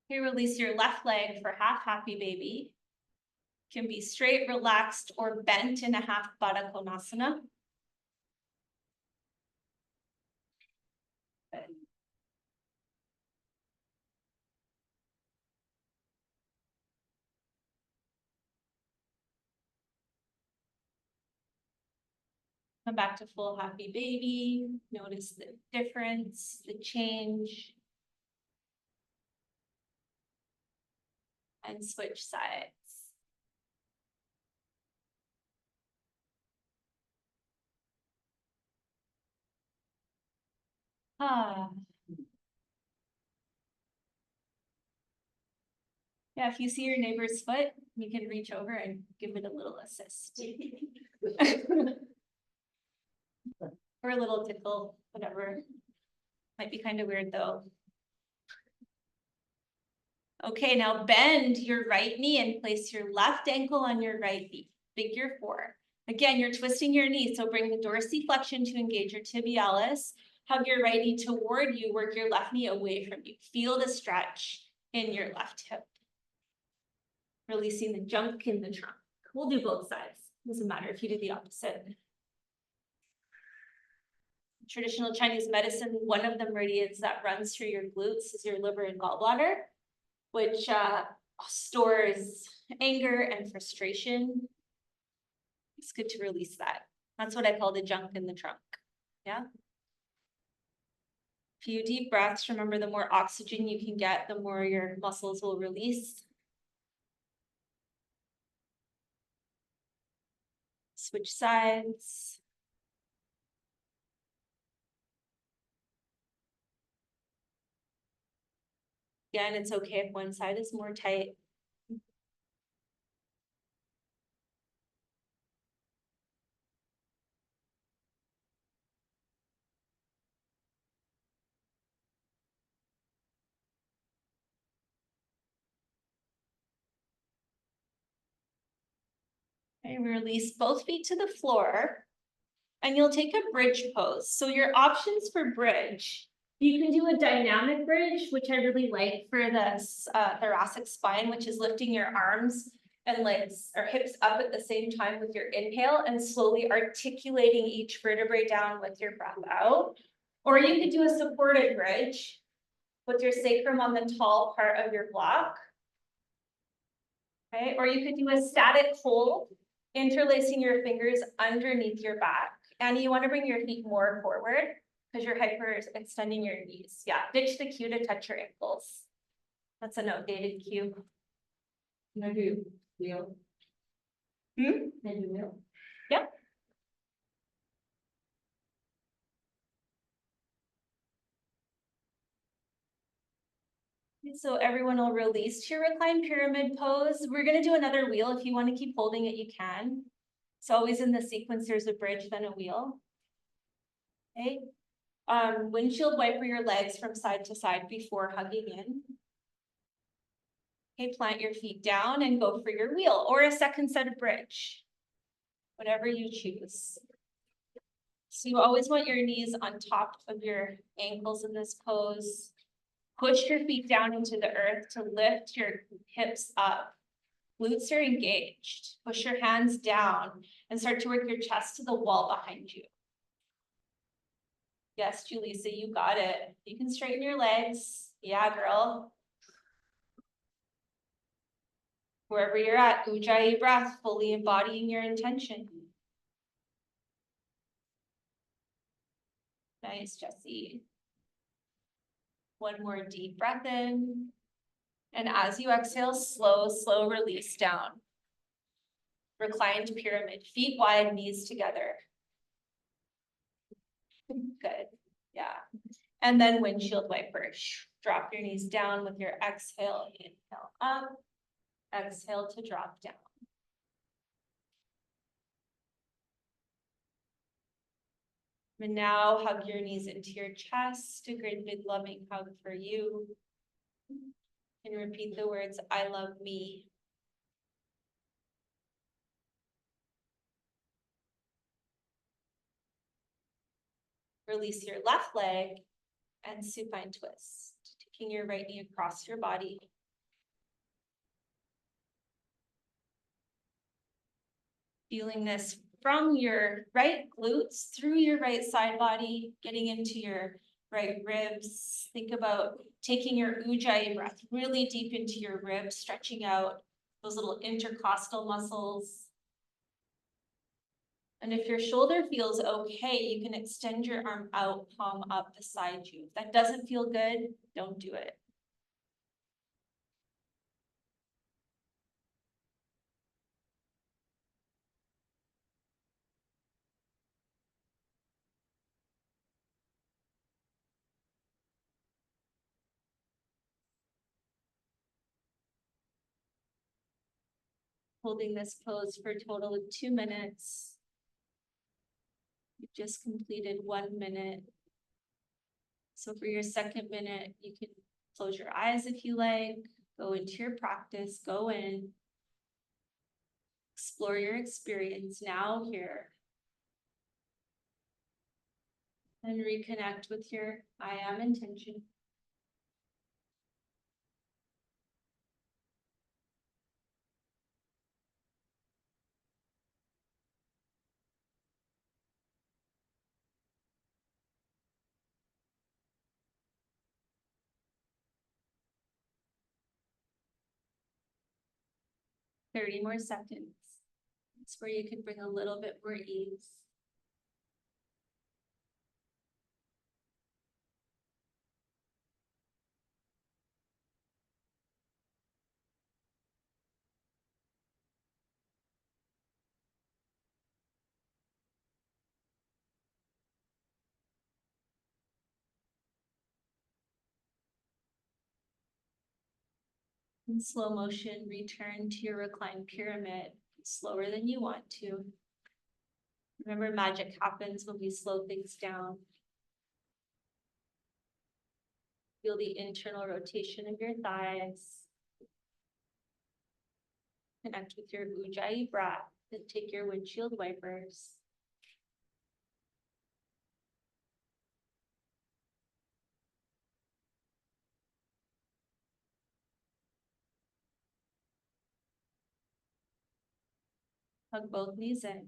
Here, release your left leg for half happy baby. Can be straight, relaxed, or bent in a half Baddha Konasana. Come back to full happy baby. Notice the difference, the change. And switch sides. Yeah, if you see your neighbor's foot, you can reach over and give it a little assist. Or a little tickle, whatever. Might be kind of weird though. Okay, now bend your right knee and place your left ankle on your right knee. Figure 4. Again, you're twisting your knee, so bring the dorsiflexion to engage your tibialis. Hug your right knee toward you, work your left knee away from you. Feel the stretch in your left hip. Releasing the junk in the trunk. We'll do both sides. Doesn't matter if you do the opposite. Traditional Chinese medicine, one of the meridians that runs through your glutes is your liver and gallbladder, which stores anger and frustration. It's good to release that. That's what I call the junk in the trunk. Yeah. Few deep breaths. Remember, the more oxygen you can get, the more your muscles will release. Switch sides. Again, it's okay if one side is more tight. And release both feet to the floor. And you'll take a bridge pose. So your options for bridge, you can do a dynamic bridge, which I really like for this thoracic spine, which is lifting your arms and legs or hips up at the same time with your inhale and slowly articulating each vertebrae down with your breath out. Or you could do a supported bridge with your sacrum on the tall part of your block. Okay, or you could do a static hold, interlacing your fingers underneath your back. And you want to bring your feet more forward because you're hyper extending your knees. Yeah, ditch the cue to touch your ankles. That's an outdated cue. Can I do wheel? Hmm? Can I do wheel? Yep. So everyone will release to your reclined pyramid pose. We're gonna do another wheel. If you want to keep holding it, you can. It's always in the sequence, there's a bridge, then a wheel. Okay. Windshield wiper your legs from side to side before hugging in. Okay, plant your feet down and go for your wheel or a second set of bridge. Whatever you choose. So you always want your knees on top of your ankles in this pose. Push your feet down into the earth to lift your hips up. Glutes are engaged. Push your hands down and start to work your chest to the wall behind you. Yes, Julissa, you got it. You can straighten your legs. Yeah, girl. Wherever you're at, Ujjayi breath, fully embodying your intention. Nice, Jessie. One more deep breath in. And as you exhale, slow release down. Reclined pyramid, feet wide, knees together. Good, yeah. And then windshield wiper. Drop your knees down with your exhale, inhale up, exhale to drop down. And now hug your knees into your chest, a great big loving hug for you. And repeat the words, I love me. Release your left leg and supine twist, taking your right knee across your body. Feeling this from your right glutes through your right side body, getting into your right ribs. Think about taking your Ujjayi breath really deep into your ribs, stretching out those little intercostal muscles. And if your shoulder feels okay, you can extend your arm out, palm up beside you. If that doesn't feel good, don't do it. Holding this pose for a total of 2 minutes. You've just completed 1 minute. So for your second minute, you can close your eyes if you like, go into your practice, go in, explore your experience now here. And reconnect with your I am intention. Thirty more seconds. It's where you could bring a little bit more ease. In slow motion, return to your reclined pyramid, slower than you want to. Remember, magic happens when we slow things down. Feel the internal rotation of your thighs. Connect with your Ujjayi breath and take your windshield wipers. Hug both knees in.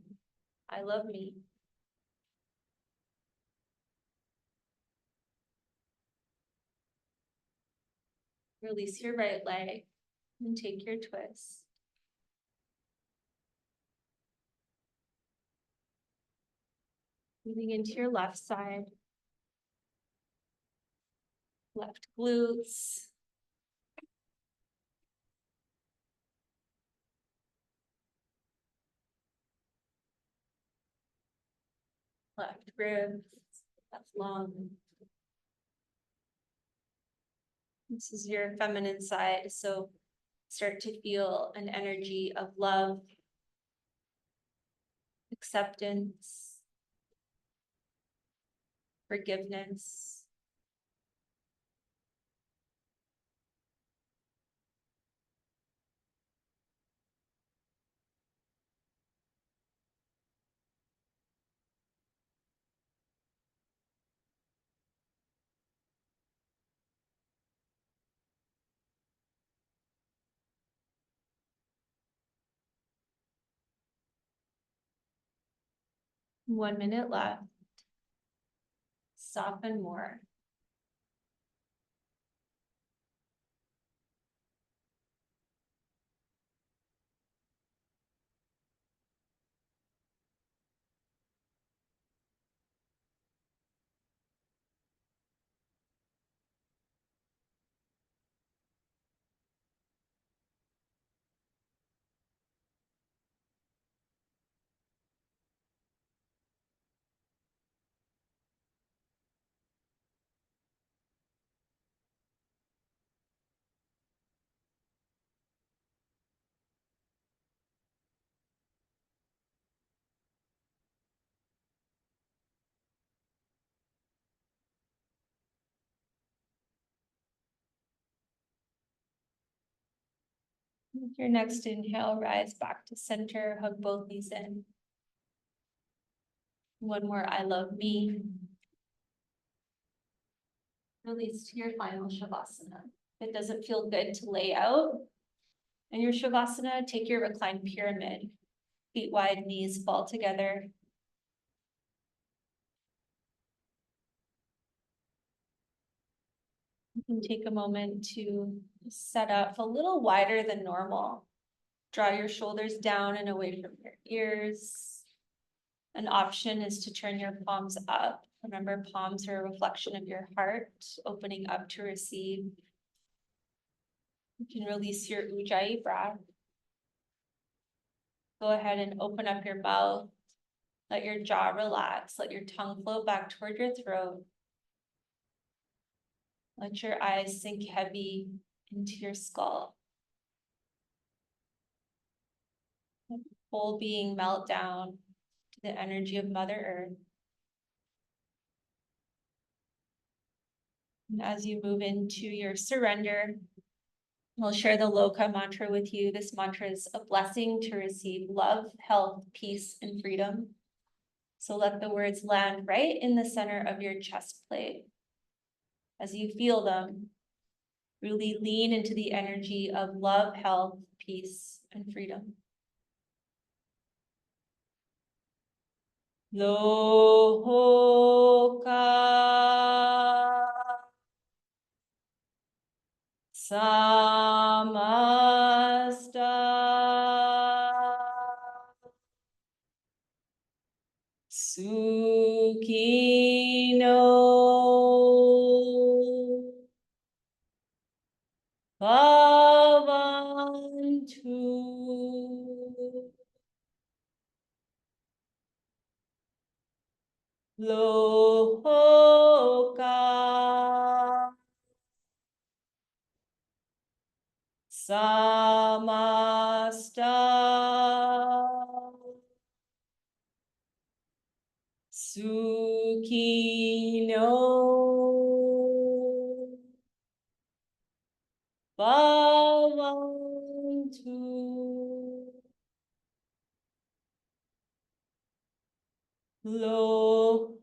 I love me. Release your right leg and take your twist. Moving into your left side. Left glutes. Left ribs, left lung. This is your feminine side, so start to feel an energy of love, acceptance, forgiveness. One minute left. Soften more. With your next inhale, rise back to center, hug both knees in. One more, I love me. Release to your final Shavasana. If it doesn't feel good to lay out in your Shavasana, take your reclined pyramid. Feet wide, knees fall together. You can take a moment to set up a little wider than normal. Draw your shoulders down and away from your ears. An option is to turn your palms up. Remember, palms are a reflection of your heart, opening up to receive. You can release your Ujjayi breath. Go ahead and open up your mouth. Let your jaw relax. Let your tongue flow back toward your throat. Let your eyes sink heavy into your skull. Whole being melt down to the energy of Mother Earth. And as you move into your surrender, we'll share the Loka mantra with you. This mantra is a blessing to receive love, health, peace, and freedom. So let the words land right in the center of your chest plate. As you feel them, really lean into the energy of love, health, peace, and freedom. Loka samasta Sukhino bhavantu. Loka samasta Sukhino bhavantu. Loka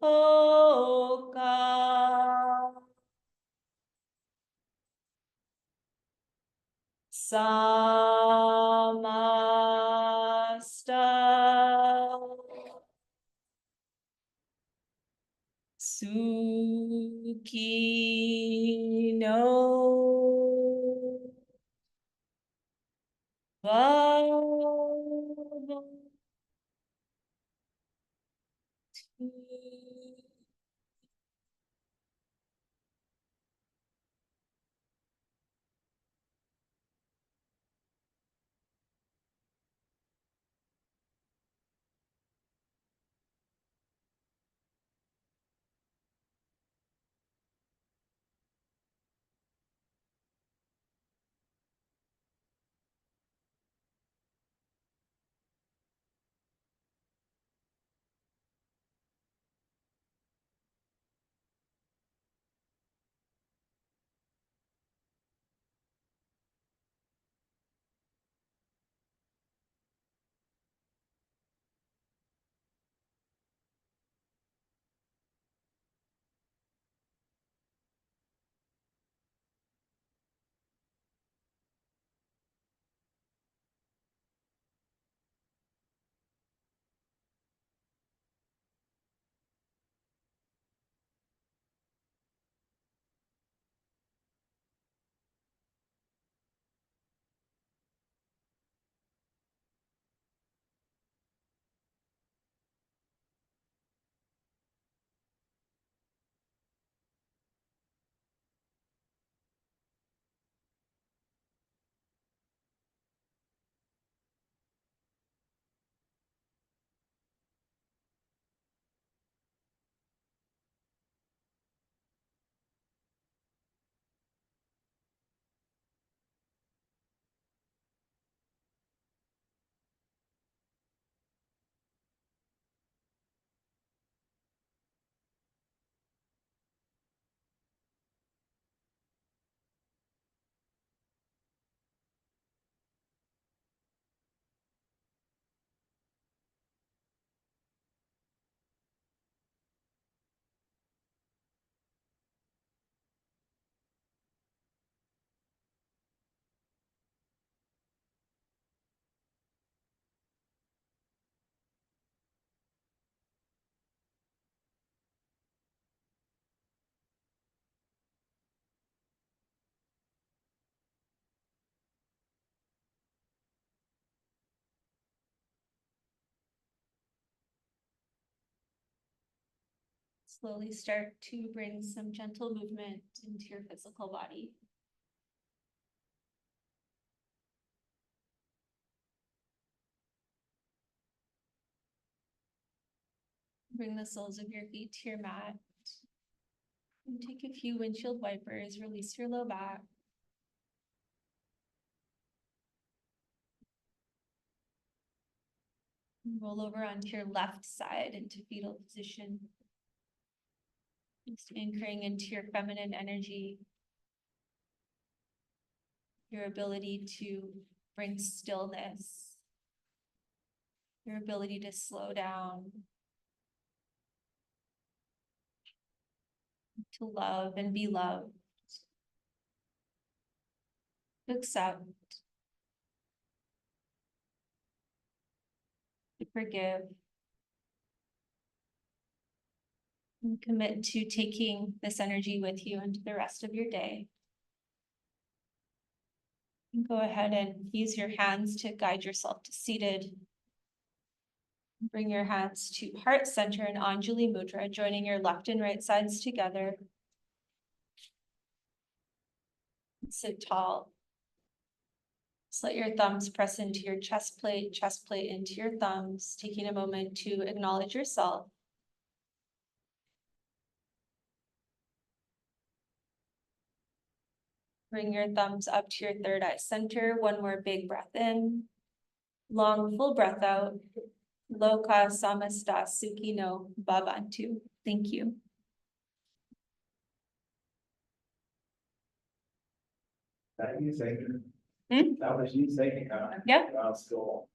samasta Suki no Baba. Slowly start to bring some gentle movement into your physical body. Bring the soles of your feet to your mat. And take a few windshield wipers, release your low back. Roll over onto your left side into fetal position. Just anchoring into your feminine energy. Your ability to bring stillness. Your ability to slow down. To love and be loved. To accept. To forgive. And commit to taking this energy with you into the rest of your day. And go ahead and use your hands to guide yourself to seated. Bring your hands to heart center and Anjali Mudra, joining your left and right sides together. Sit tall. Just let your thumbs press into your chest plate into your thumbs, taking a moment to acknowledge yourself. Bring your thumbs up to your third eye center. One more big breath in. Long, full breath out. Loka samasta sukhino bhavantu. Thank you. That you saying? Hmm? That was you saying, Yeah. About school.